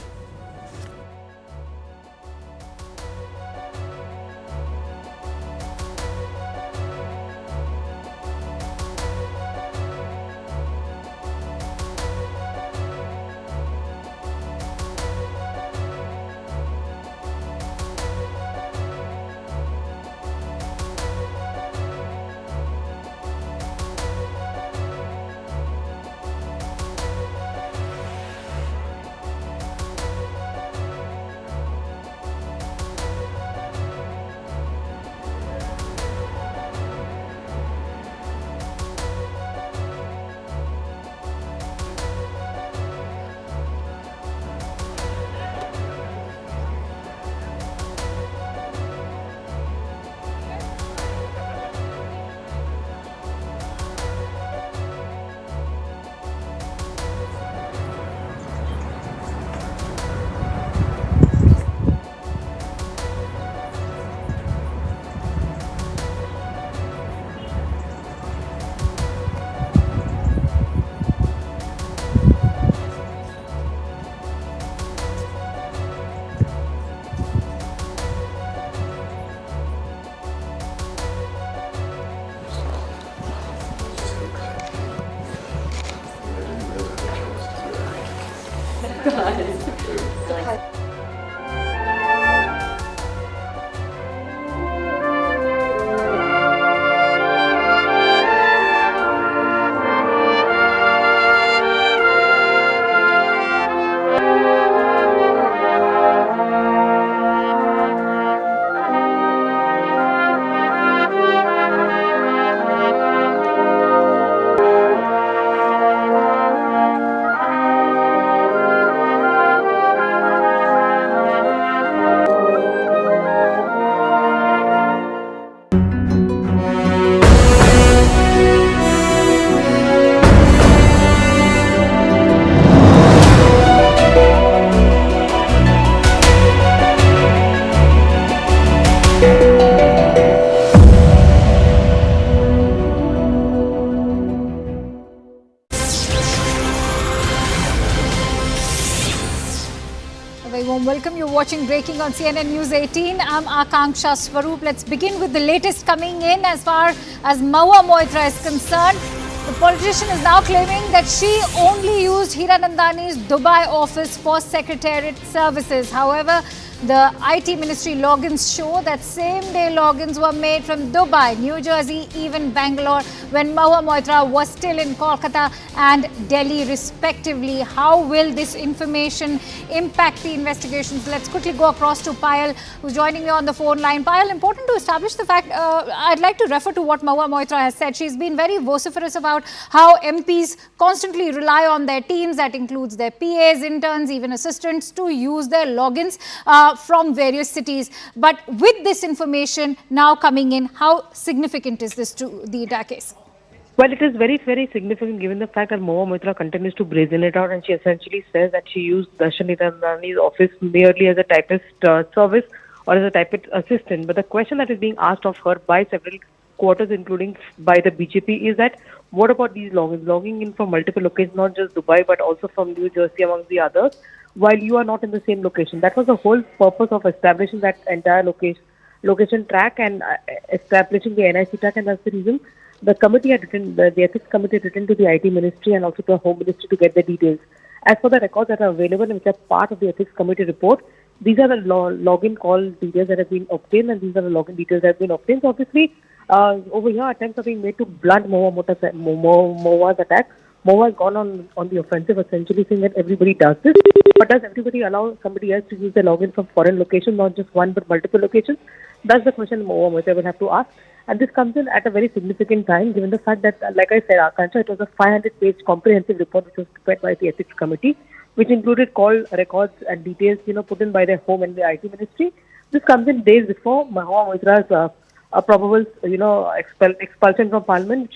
Welcome. You're watching Breaking on CNN News 18. I'm Akanksha Swaroop. Let's begin with the latest coming in as far as Mahua Moitra is concerned. The politician is now claiming that she only used Hiranandani's Dubai office for secretariat services. However, the IT ministry logins show that same-day logins were made from Dubai, New Jersey, even Bangalore, when Mahua Moitra was still in Kolkata and Delhi, respectively. How will this information impact the investigations? Let's quickly go across to Payal, who's joining me on the phone line. Payal, important to establish the fact, I'd like to refer to what Mahua Moitra has said. She's been very vociferous about how MPs constantly rely on their teams, that includes their PAs, interns, even assistants, to use their logins from various cities. But with this information now coming in, how significant is this to the entire case? Well, it is very, very significant given the fact that Mahua Moitra continues to brazen it out, and she essentially says that she used Darshan Hiranandani's office merely as a typist service or as a typist assistant. But the question that is being asked of her by several quarters, including by the BJP, is that what about these logins? Logging in from multiple locations, not just Dubai, but also from New Jersey, among the others, while you are not in the same location. That was the whole purpose of establishing that entire location track and establishing the NIC track, and that's the reason the committee had written, the ethics committee had written to the IT ministry and also to the Home Ministry to get the details. As for the records that are available and which are part of the ethics committee report, these are the login call details that have been obtained, and these are the login details that have been obtained. So obviously, over here attempts are being made to blunt Mahua's attack Moa has gone on the offensive, essentially saying that everybody does this. But does everybody allow somebody else to use their login from foreign locations, not just one but multiple locations? That's the question Moa Moitra will have to ask. And this comes in at a very significant time, given the fact that, like I said, Akansha, it was a 500-page comprehensive report which was prepared by the Ethics Committee, which included call records and details, put in by their Home and the IT Ministry. This comes in days before Moa Moitra's probable, expulsion from Parliament,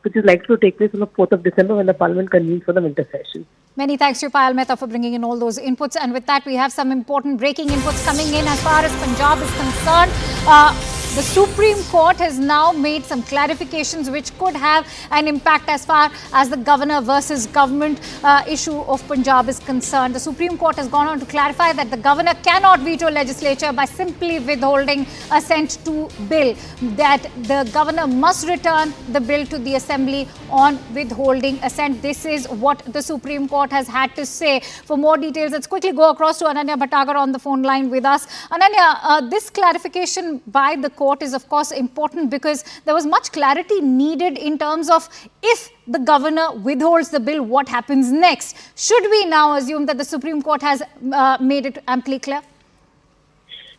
which is likely to take place on the 4th of December when the Parliament convenes for the winter session. Many thanks to you, Payal Mehta, for bringing in all those inputs. And with that, we have some important breaking inputs coming in as far as Punjab is concerned. The Supreme Court has now made some clarifications which could have an impact as far as the governor versus government issue of Punjab is concerned. The Supreme Court has gone on to clarify that the governor cannot veto legislature by simply withholding assent to bill, that the governor must return the bill to the assembly on withholding assent. This is what the Supreme Court has had to say. For more details, let's quickly go across to Ananya Bhattagar on the phone line with us. Ananya, this clarification by the court is of course important because there was much clarity needed in terms of if the governor withholds the bill, what happens next? Should we now assume that the Supreme Court has made it amply clear?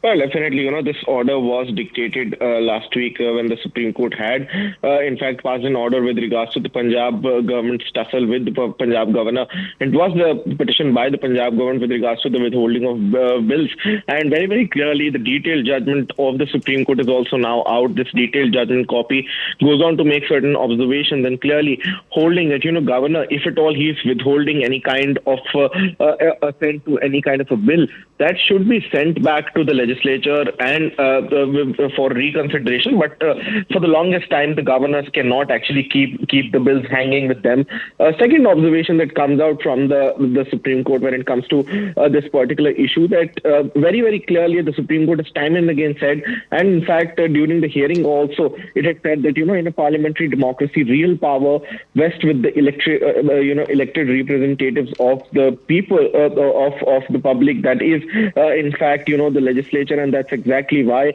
Well, definitely, this order was dictated last week when the Supreme Court had, in fact, passed an order with regards to the Punjab government's tussle with the Punjab governor. It was the petition by the Punjab government with regards to the withholding of bills. And very, very clearly, the detailed judgment of the Supreme Court is also now out. This detailed judgment copy goes on to make certain observations and clearly holding that, governor, if at all he is withholding any kind of assent to any kind of a bill, that should be sent back to the legislature and for reconsideration. But for the longest time, the governors cannot actually keep the bills hanging with them. Second observation that comes out from the Supreme Court when it comes to this particular issue, that very, very clearly the Supreme Court has time and again said, and in fact during the hearing also, it had said that in a parliamentary democracy, real power vests with the elected representatives of the people of the public. That is, in fact, the legislature, and that's exactly why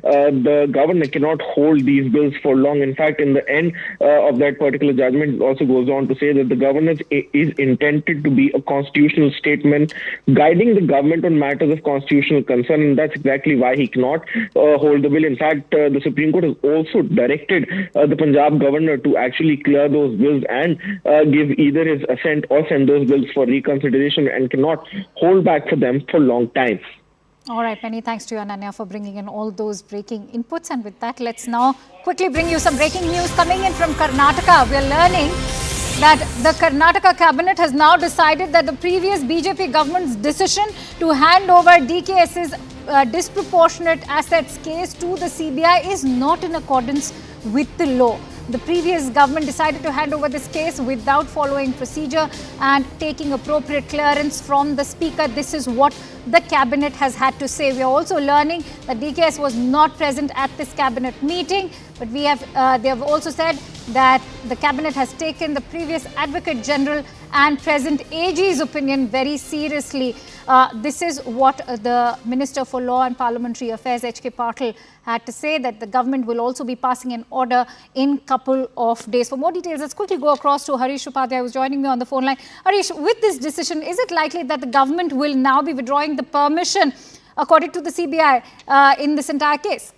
the governor cannot hold these bills for long. In fact, in the end of that particular judgment, it also goes on to say that the governance is intended to be a constitutional statement guiding the government on matters of constitutional concern, and that's exactly why he cannot hold the bill. In fact, the Supreme Court has also directed the Punjab governor to actually clear those bills and give either his assent or send those bills for reconsideration, and cannot hold back for them for a long time. All right, many thanks to you, Ananya, for bringing in all those breaking inputs. And with that, let's now quickly bring you some breaking news coming in from Karnataka. We are learning that the Karnataka cabinet has now decided that the previous BJP government's decision to hand over DKS's disproportionate assets case to the CBI is not in accordance with the law. The previous government decided to hand over this case without following procedure and taking appropriate clearance from the speaker. This is what the cabinet has had to say. We are also learning that DKS was not present at this cabinet meeting, but they have also said that the cabinet has taken the previous Advocate General and present AG's opinion very seriously. This is what the Minister for Law and Parliamentary Affairs, H.K. Patil, had to say, that the government will also be passing an order in couple of days. For more details, let's quickly go across to Harish Upadhyay, who's joining me on the phone line. Harish, with this decision, is it likely that the government will now be withdrawing the permission, according to the CBI, in this entire case?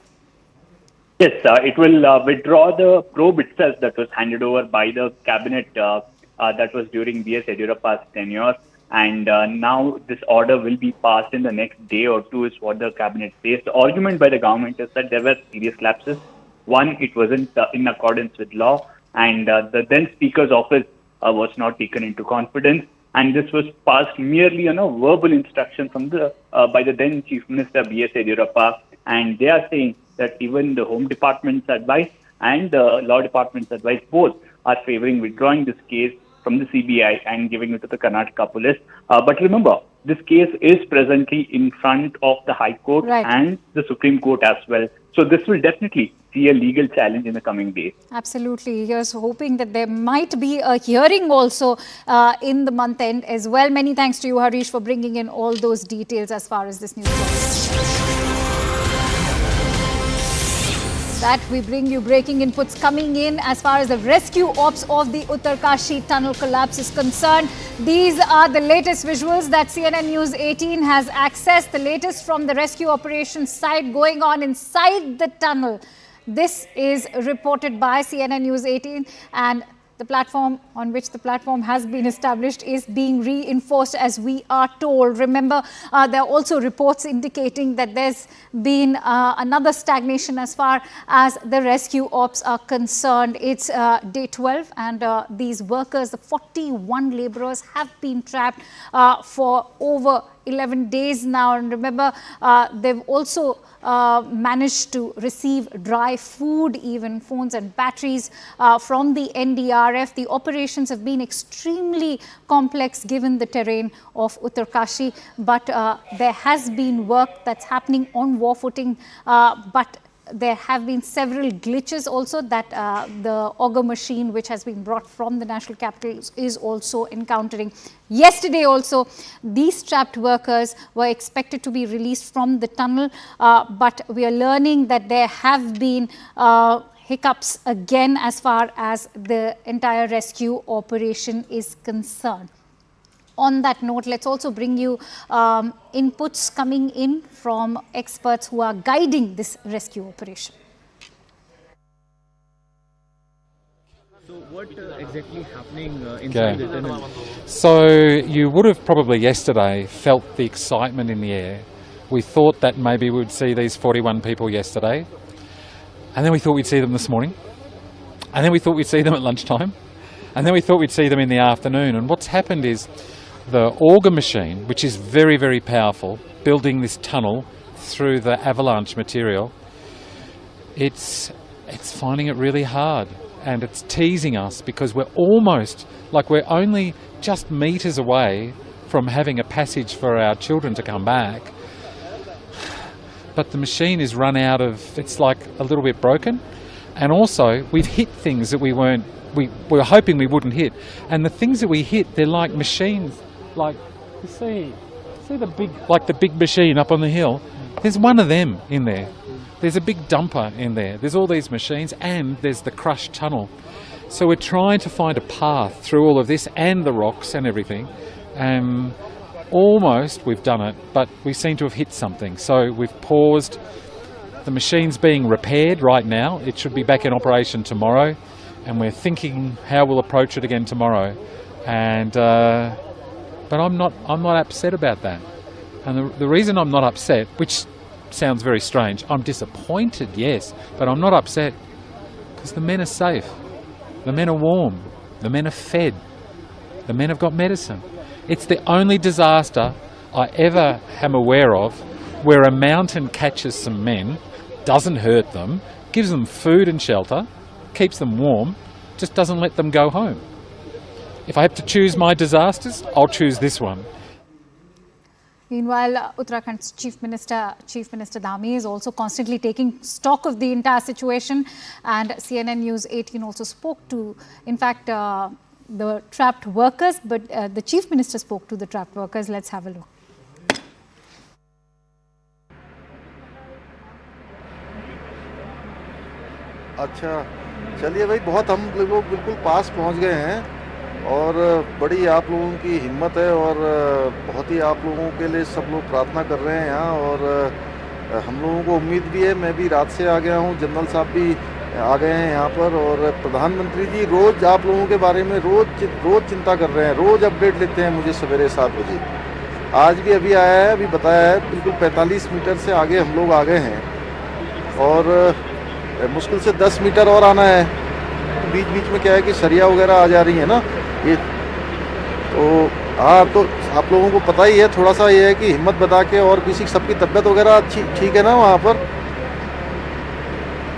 Yes, it will withdraw the probe itself that was handed over by the cabinet that was during B.S. Yediyurappa's tenure. And now this order will be passed in the next day or two, is what the cabinet says. The argument by the government is that there were serious lapses. One, it wasn't in accordance with law, and the then Speaker's office was not taken into confidence. And this was passed merely on a verbal instruction from by the then Chief Minister B.S. Yediyurappa. And they are saying that even the Home Department's advice and the Law Department's advice both are favouring withdrawing this case from the CBI and giving it to the Karnataka police. But remember, this case is presently in front of the High Court and the Supreme Court as well. So this will definitely see a legal challenge in the coming days. Absolutely. Here's hoping that there might be a hearing also in the month end as well. Many thanks to you, Harish, for bringing in all those details as far as this news goes. that, we bring you breaking inputs coming in as far as the rescue ops of the Uttarkashi tunnel collapse is concerned. These are the latest visuals that CNN News 18 has accessed, the latest from the rescue operations site going on inside the tunnel. This is reported by CNN News 18, and the platform on which the platform has been established is being reinforced, as we are told. Remember, there are also reports indicating that there's been another stagnation as far as the rescue ops are concerned. It's day 12, and these workers, the 41 laborers, have been trapped for over 11 days now. And remember, they've also managed to receive dry food, even phones and batteries from the NDRF. The operations have been extremely complex given the terrain of Uttarkashi, but there has been work that's happening on war footing, but there have been several glitches also that the auger machine, which has been brought from the national capital, is also encountering. Yesterday also, these trapped workers were expected to be released from the tunnel, but we are learning that there have been hiccups again as far as the entire rescue operation is concerned. On that note, let's also bring you inputs coming in from experts who are guiding this rescue operation. So what exactly happening inside the tunnel? So you would have probably yesterday felt the excitement in the air. We thought that maybe we would see these 41 people yesterday, and then we thought we'd see them this morning, and then we thought we'd see them at lunchtime, and then we thought we'd see them in the afternoon. And what's happened is the auger machine, which is very, very powerful, building this tunnel through the avalanche material, it's finding it really hard, and it's teasing us because we're almost, like we're only just meters away from having a passage for our children to come back, but the machine is run out of, it's like a little bit broken, and also we've hit things that we were hoping we wouldn't hit, and the things that we hit, they're like machines. Like, you see the big machine up on the hill. There's one of them in there. There's a big dumper in there. There's all these machines, and there's the crushed tunnel. So we're trying to find a path through all of this and the rocks and everything. Almost we've done it, but we seem to have hit something. So we've paused. The machine's being repaired right now. It should be back in operation tomorrow, and we're thinking how we'll approach it again tomorrow. But I'm not upset about that. And the reason I'm not upset, which sounds very strange, I'm disappointed, yes, but I'm not upset because the men are safe. The men are warm. The men are fed. The men have got medicine. It's the only disaster I ever am aware of where a mountain catches some men, doesn't hurt them, gives them food and shelter, keeps them warm, just doesn't let them go home. If I have to choose my disasters, I'll choose this one. Meanwhile, Uttarakhand's Chief Minister Dhami is also constantly taking stock of the entire situation, and CNN News 18 also spoke to, in fact, the trapped workers, but the Chief Minister spoke to the trapped workers. Let's have a look. अच्छा, चलिए भाई, बहुत हम लोग बिल्कुल पास पहुंच गए हैं और बड़ी आप लोगों की हिम्मत है और बहुत ही आप लोगों के लिए सब लोग प्रार्थना कर रहे हैं यहाँ, और हम लोगों को उम्मीद भी है। मैं भी रात से आ गया हूँ, जनरल साहब भी आ गए हैं यहाँ पर, और प्रधानमंत्री जी रोज़ आप लोगों के बारे में रोज़ चिंता कर रहे हैं, रोज़ अपडेट लेते हैं मुझे सवेरे 7 बजे। आज भी अभी आया है, अभी बताया है, बिल्कुल 45 मीटर से आगे हम लोग आ गए हैं, और मुश्किल से 10 मीटर और आना है। बीच बीच में क्या है कि सरिया वगैरह आ जा रही है ना, ये तो हाँ, तो आप लोगों को पता ही है। थोड़ा सा ये है कि हिम्मत बता के, और किसी सबकी तबीयत वगैरह अच्छी ठीक है ना वहाँ पर?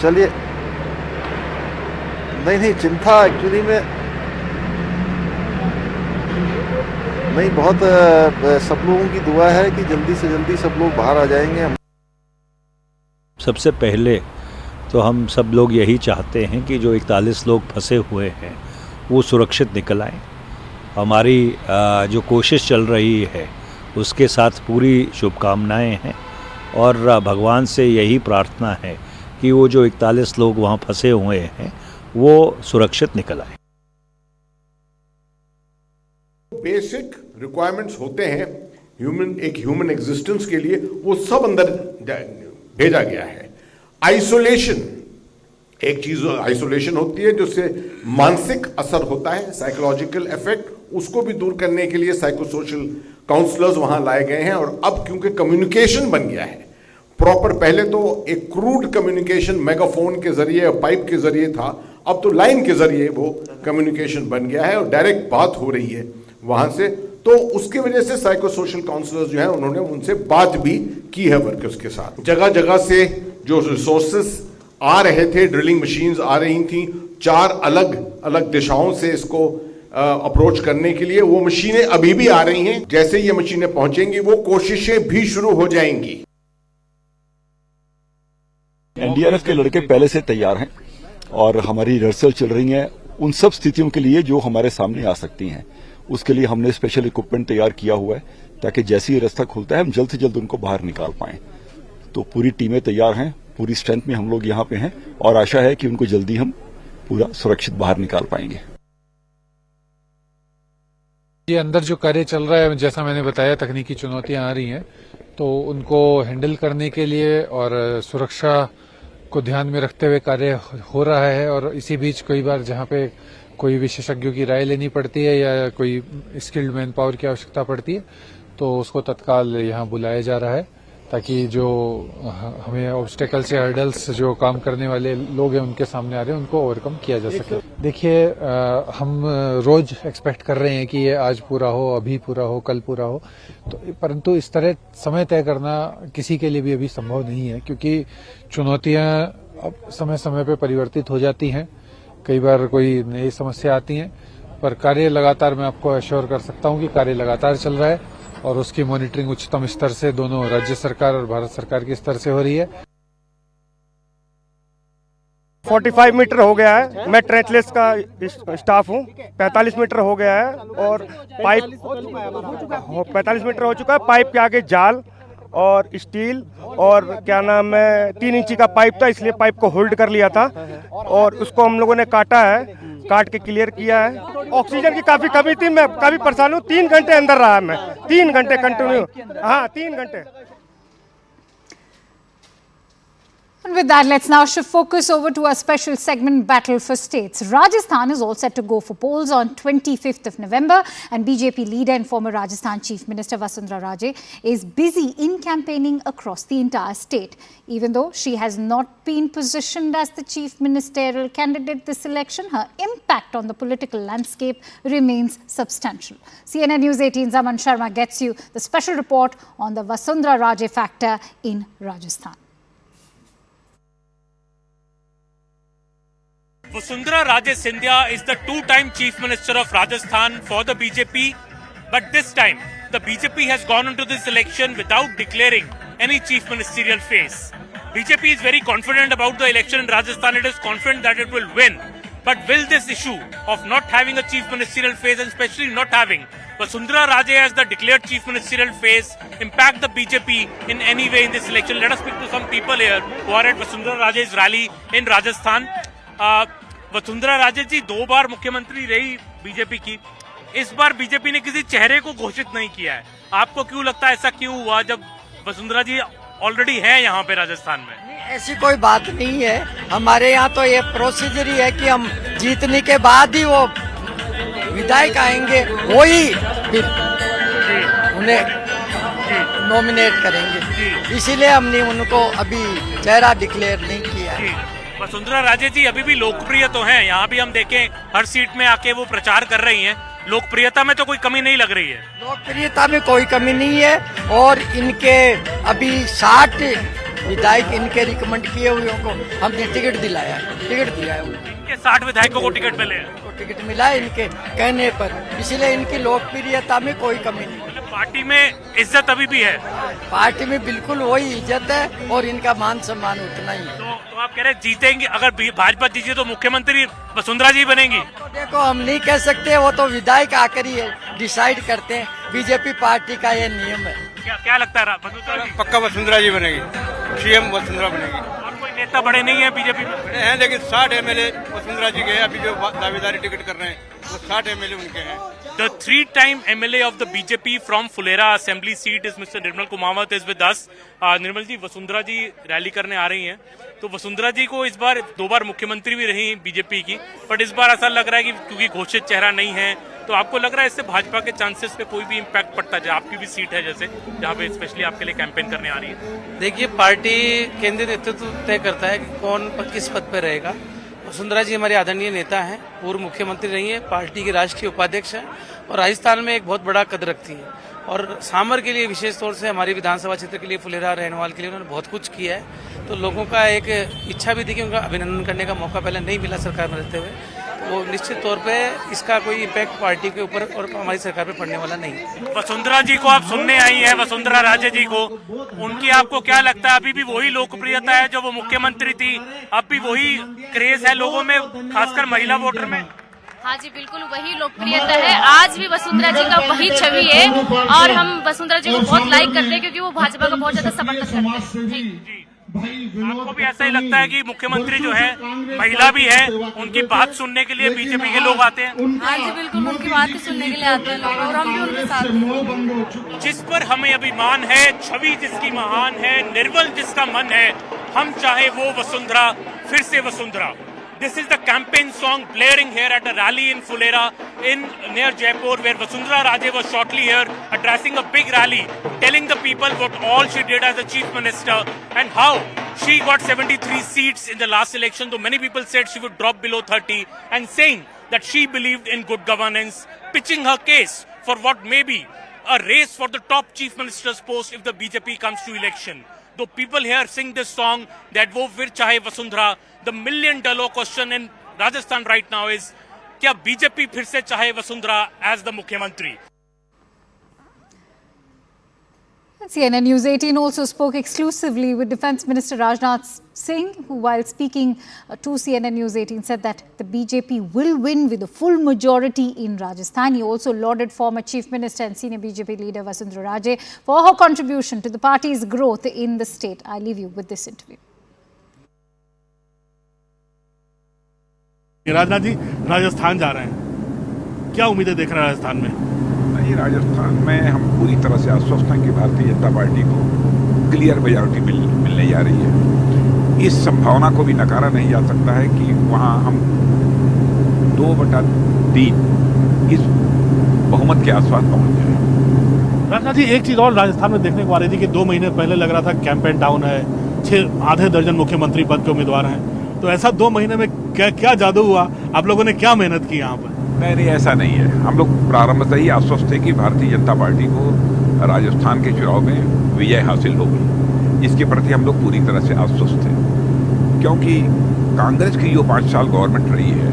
चलिए, नहीं चिंता एक्चुअली में नहीं, बहुत सब लोगों की दुआ है कि जल्दी से जल्दी सब लोग बाहर आ जाएंगे। सबसे पहले तो हम सब लोग यही चाहते हैं कि जो 41 लोग फंसे हुए हैं वो सुरक्षित निकल आएँ। हमारी जो कोशिश चल रही है उसके साथ पूरी शुभकामनाएं हैं, और भगवान से यही प्रार्थना है कि वो जो 41 लोग वहाँ फंसे हुए हैं वो सुरक्षित निकल आए। बेसिक रिक्वायरमेंट्स होते हैं ह्यूमन एग्जिस्टेंस के लिए, वो सब अंदर भेजा गया है। आइसोलेशन, एक चीज आइसोलेशन होती है जिससे मानसिक असर होता है, साइकोलॉजिकल इफेक्ट, उसको भी दूर करने के लिए साइकोसोशल काउंसलर्स वहां लाए गए हैं। और अब क्योंकि कम्युनिकेशन बन गया है प्रॉपर, पहले तो एक क्रूड कम्युनिकेशन मेगाफोन के जरिए, पाइप के जरिए था, अब तो लाइन के जरिए वो कम्युनिकेशन बन गया है और डायरेक्ट बात हो रही है वहां से। तो उसकी वजह से साइकोसोशल काउंसलर्स जो है उन्होंने उनसे बात भी की है वर्कर्स के साथ। जगह जगह से जो रिसोर्सेस आ रहे थे, ड्रिलिंग मशीन्स आ रही थी 4 अलग अलग दिशाओं से इसको अप्रोच करने के लिए, वो मशीनें अभी भी आ रही हैं। जैसे ये मशीनें पहुंचेंगी वो कोशिशें भी शुरू हो जाएंगी। एनडीआरएफ के लड़के पहले से तैयार हैं और हमारी रिहर्सल चल रही है उन सब स्थितियों के लिए जो हमारे सामने आ सकती हैं। उसके लिए हमने स्पेशल इक्विपमेंट तैयार किया हुआ है ताकि जैसे ही रास्ता खुलता है हम जल्द से जल्द उनको बाहर निकाल पाएं। तो पूरी टीमें तैयार हैं, पूरी स्ट्रेंथ में हम लोग यहाँ पे हैं और आशा है कि उनको जल्दी हम पूरा सुरक्षित बाहर निकाल पाएंगे। ये अंदर जो कार्य चल रहा है, जैसा मैंने बताया, तकनीकी चुनौतियां आ रही हैं, तो उनको हैंडल करने के लिए और सुरक्षा को ध्यान में रखते हुए कार्य हो रहा है। और इसी बीच कई बार जहां पे कोई विशेषज्ञों की राय लेनी पड़ती है या कोई स्किल्ड मैन पावर की आवश्यकता पड़ती है तो उसको तत्काल यहाँ बुलाया जा रहा है ताकि जो हमें ऑब्स्टेकल्स या हर्डल्स जो काम करने वाले लोग हैं उनके सामने आ रहे हैं उनको ओवरकम किया जा सके। देखिए, हम रोज एक्सपेक्ट कर रहे हैं कि ये आज पूरा हो, अभी पूरा हो, कल पूरा हो, तो परंतु इस तरह समय तय करना किसी के लिए भी अभी संभव नहीं है क्योंकि चुनौतियां अब समय समय पर परिवर्तित हो जाती हैं। कई बार कोई नई समस्या आती हैं, पर कार्य लगातार, मैं आपको एश्योर कर सकता हूं कि कार्य लगातार चल रहा है और उसकी मॉनिटरिंग उच्चतम स्तर से दोनों राज्य सरकार और भारत सरकार के स्तर से हो रही है। 45 मीटर हो गया है। मैं ट्रेंचलेस का स्टाफ हूँ। 45 मीटर हो गया है और पाइप 45 मीटर हो चुका है। पाइप के आगे जाल और स्टील और क्या नाम है 3 इंची का पाइप था, इसलिए पाइप को होल्ड कर लिया था और उसको हम लोगों ने काटा है, काट के क्लियर किया है। ऑक्सीजन की काफी कमी थी, मैं काफी परेशान हूँ। 3 घंटे अंदर रहा मैं, 3 घंटे कंटिन्यू, हाँ 3 घंटे। And with that, let's now shift focus over to our special segment, Battle for States. Rajasthan is all set to go for polls on 25th of November, and BJP leader and former Rajasthan Chief Minister Vasundhara Raje is busy in campaigning across the entire state. Even though she has not been positioned as the chief ministerial candidate this election, her impact on the political landscape remains substantial. CNN News 18's Aman Sharma gets you the special report on the Vasundhara Raje factor in Rajasthan. Vasundhara Raje Scindia is the 2-time Chief Minister of Rajasthan for the BJP, but this time the BJP has gone into this election without declaring any Chief Ministerial face. BJP is very confident about the election in Rajasthan. It is confident that it will win. But will this issue of not having a Chief Ministerial face and especially not having Vasundhara Raje as the declared Chief Ministerial face impact the BJP in any way in this election? Let us speak to some people here who are at Vasundhara Raje's rally in Rajasthan. Vasundhara Raje जी 2 बार मुख्यमंत्री रही BJP की, इस बार BJP ने किसी चेहरे को घोषित नहीं किया है। आपको क्यों लगता है ऐसा क्यों हुआ जब वसुंधरा जी ऑलरेडी है यहाँ पे राजस्थान में? ऐसी कोई बात नहीं है। हमारे यहाँ तो ये प्रोसीजर ही है कि हम जीतने के बाद ही वो विधायक आएंगे, वो ही फिर उन्हें नॉमिनेट करेंगे, इसीलिए हमने उनको अभी चेहरा डिक्लेयर नहीं किया है। वसुंधरा राजे जी अभी भी लोकप्रिय तो हैं, यहाँ भी हम देखें हर सीट में आके वो प्रचार कर रही हैं, लोकप्रियता में तो कोई कमी नहीं लग रही है। लोकप्रियता में कोई कमी नहीं है और इनके अभी 60 विधायक इनके रिकमेंड किए हुए को हमने टिकट दिलाया है, टिकट दिया है। इनके 60 विधायकों को टिकट मिले हैं, टिकट मिला है इनके कहने पर, इसलिए इनकी लोकप्रियता में कोई कमी नहीं। पार्टी में इज्जत अभी भी है? पार्टी में बिल्कुल वही इज्जत है और इनका मान सम्मान उतना ही है। तो आप कह रहे जीतेंगे, अगर भाजपा जीते तो मुख्यमंत्री वसुंधरा जी बनेंगी? तो देखो हम नहीं कह सकते, वो तो विधायक आकर ही डिसाइड करते हैं, बीजेपी पार्टी का ये नियम है। क्या लगता है? पक्का वसुंधरा जी बनेगी, सीएम वसुंधरा बनेगी। और कोई नेता बड़े नहीं है बीजेपी में? बड़े हैं, लेकिन 60 एमएलए वसुंधरा जी के हैं अभी जो दावेदारी टिकट कर रहे हैं, वो 60 एमएलए उनके हैं। The three-time MLA of the BJP from Fulera Assembly seat is Mr. Nirmal Kumawat is with us. Nirmal ji, Vasundhara ji rally करने आ रही हैं, तो वसुंधरा जी को इस बार 2 बार मुख्यमंत्री भी रही बीजेपी की, बट इस बार ऐसा लग रहा है कि क्योंकि घोषित चेहरा नहीं है, तो आपको लग रहा है इससे भाजपा के चांसेस पे कोई भी इम्पैक्ट पड़ता है? आपकी भी सीट है जैसे, जहाँ पे स्पेशली आपके लिए कैंपेन करने आ रही है। देखिए, पार्टी केंद्रीय नेतृत्व तय करता है कि कौन किस पद पर रहेगा। वसुंधरा जी हमारे आदरणीय नेता हैं, पूर्व मुख्यमंत्री रही हैं, पार्टी के राष्ट्रीय उपाध्यक्ष हैं और राजस्थान में एक बहुत बड़ा कद रखती हैं। और सामर के लिए विशेष तौर से हमारी विधानसभा क्षेत्र के लिए, फुलेरा रहनवाल के लिए उन्होंने बहुत कुछ किया है। तो लोगों का एक इच्छा भी थी कि उनका अभिनंदन करने का मौका पहले नहीं मिला सरकार में रहते हुए, वो निश्चित तौर पे इसका कोई इम्पैक्ट पार्टी के ऊपर और हमारी सरकार पे पड़ने वाला नहीं है। वसुंधरा जी को आप सुनने आई हैं, वसुंधरा राजे जी को, उनकी आपको क्या लगता है? अभी भी वही लोकप्रियता है जो वो मुख्यमंत्री थी? अब भी वही क्रेज है लोगों में, खासकर महिला वोटर में? हाँ जी, बिल्कुल वही लोकप्रियता है। आज भी वसुंधरा जी का वही छवि है और हम वसुंधरा जी को बहुत लाइक करते हैं क्योंकि वो भाजपा का बहुत ज्यादा समर्थन करते हैं। आपको भी ऐसा ही लगता है कि मुख्यमंत्री जो है महिला भी है, उनकी बात सुनने के लिए बीजेपी के लोग आते हैं? हाँ जी, बिल्कुल उनकी बात सुनने के लिए आते हैं लोग और हम भी उनके साथ हैं। जिस पर हमें अभिमान है, छवि जिसकी महान है, निर्मल जिसका मन है, हम चाहे वो वसुंधरा, फिर से Vasundhara. This is the campaign song blaring here at a rally in Fulera near Jaipur, where Vasundhara Raje was shortly here addressing a big rally, telling the people what all she did as a chief minister and how she got 73 seats in the last election, though many people said she would drop below 30, and saying that she believed in good governance, pitching her case for what may be a race for the top chief minister's post if the BJP comes to election. Though people here sing this song that wo fir chahe Vasundhara, the $1 million question in Rajasthan right now is, kya BJP फिर से चाहे Vasundhara as the मुख्यमंत्री? CNN News 18 also spoke exclusively with Defence Minister Rajnath Singh, who while speaking to CNN News 18 said that the BJP will win with a full majority in Rajasthan. He also lauded former Chief Minister and senior BJP leader Vasundhara Raje for her contribution to the party's growth in the state. I leave you with this interview. Rajnath ji Rajasthan जा रहे हैं, क्या उम्मीदें देख रहे हैं राजस्थान में? नहीं, राजस्थान में हम पूरी तरह से आश्वस्त हैं कि भारतीय जनता पार्टी को क्लियर मेजॉरिटी मिलने जा रही है। इस संभावना को भी नकारा नहीं जा सकता है कि वहां हम 2/3 इस बहुमत के आसपास पहुंच जाए। राजनाथ जी, एक चीज और राजस्थान में देखने को आ रही थी कि 2 महीने पहले लग रहा था कैंपेन डाउन है, आधे दर्जन मुख्यमंत्री पद के उम्मीदवार हैं, तो ऐसा 2 महीने में क्या जादू हुआ? आप लोगों ने क्या मेहनत की यहाँ पर? नहीं, ऐसा नहीं है। हम लोग प्रारंभ से ही आश्वस्त थे कि भारतीय जनता पार्टी को राजस्थान के चुनाव में विजय हासिल होगी। इसके प्रति हम लोग पूरी तरह से आश्वस्त थे, क्योंकि कांग्रेस की जो 5 साल गवर्नमेंट रही है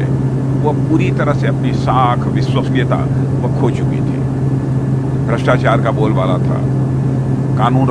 वो पूरी तरह से अपनी साख विश्वसनीयता वो खो चुकी थी। भ्रष्टाचार का बोलबाला था, कानून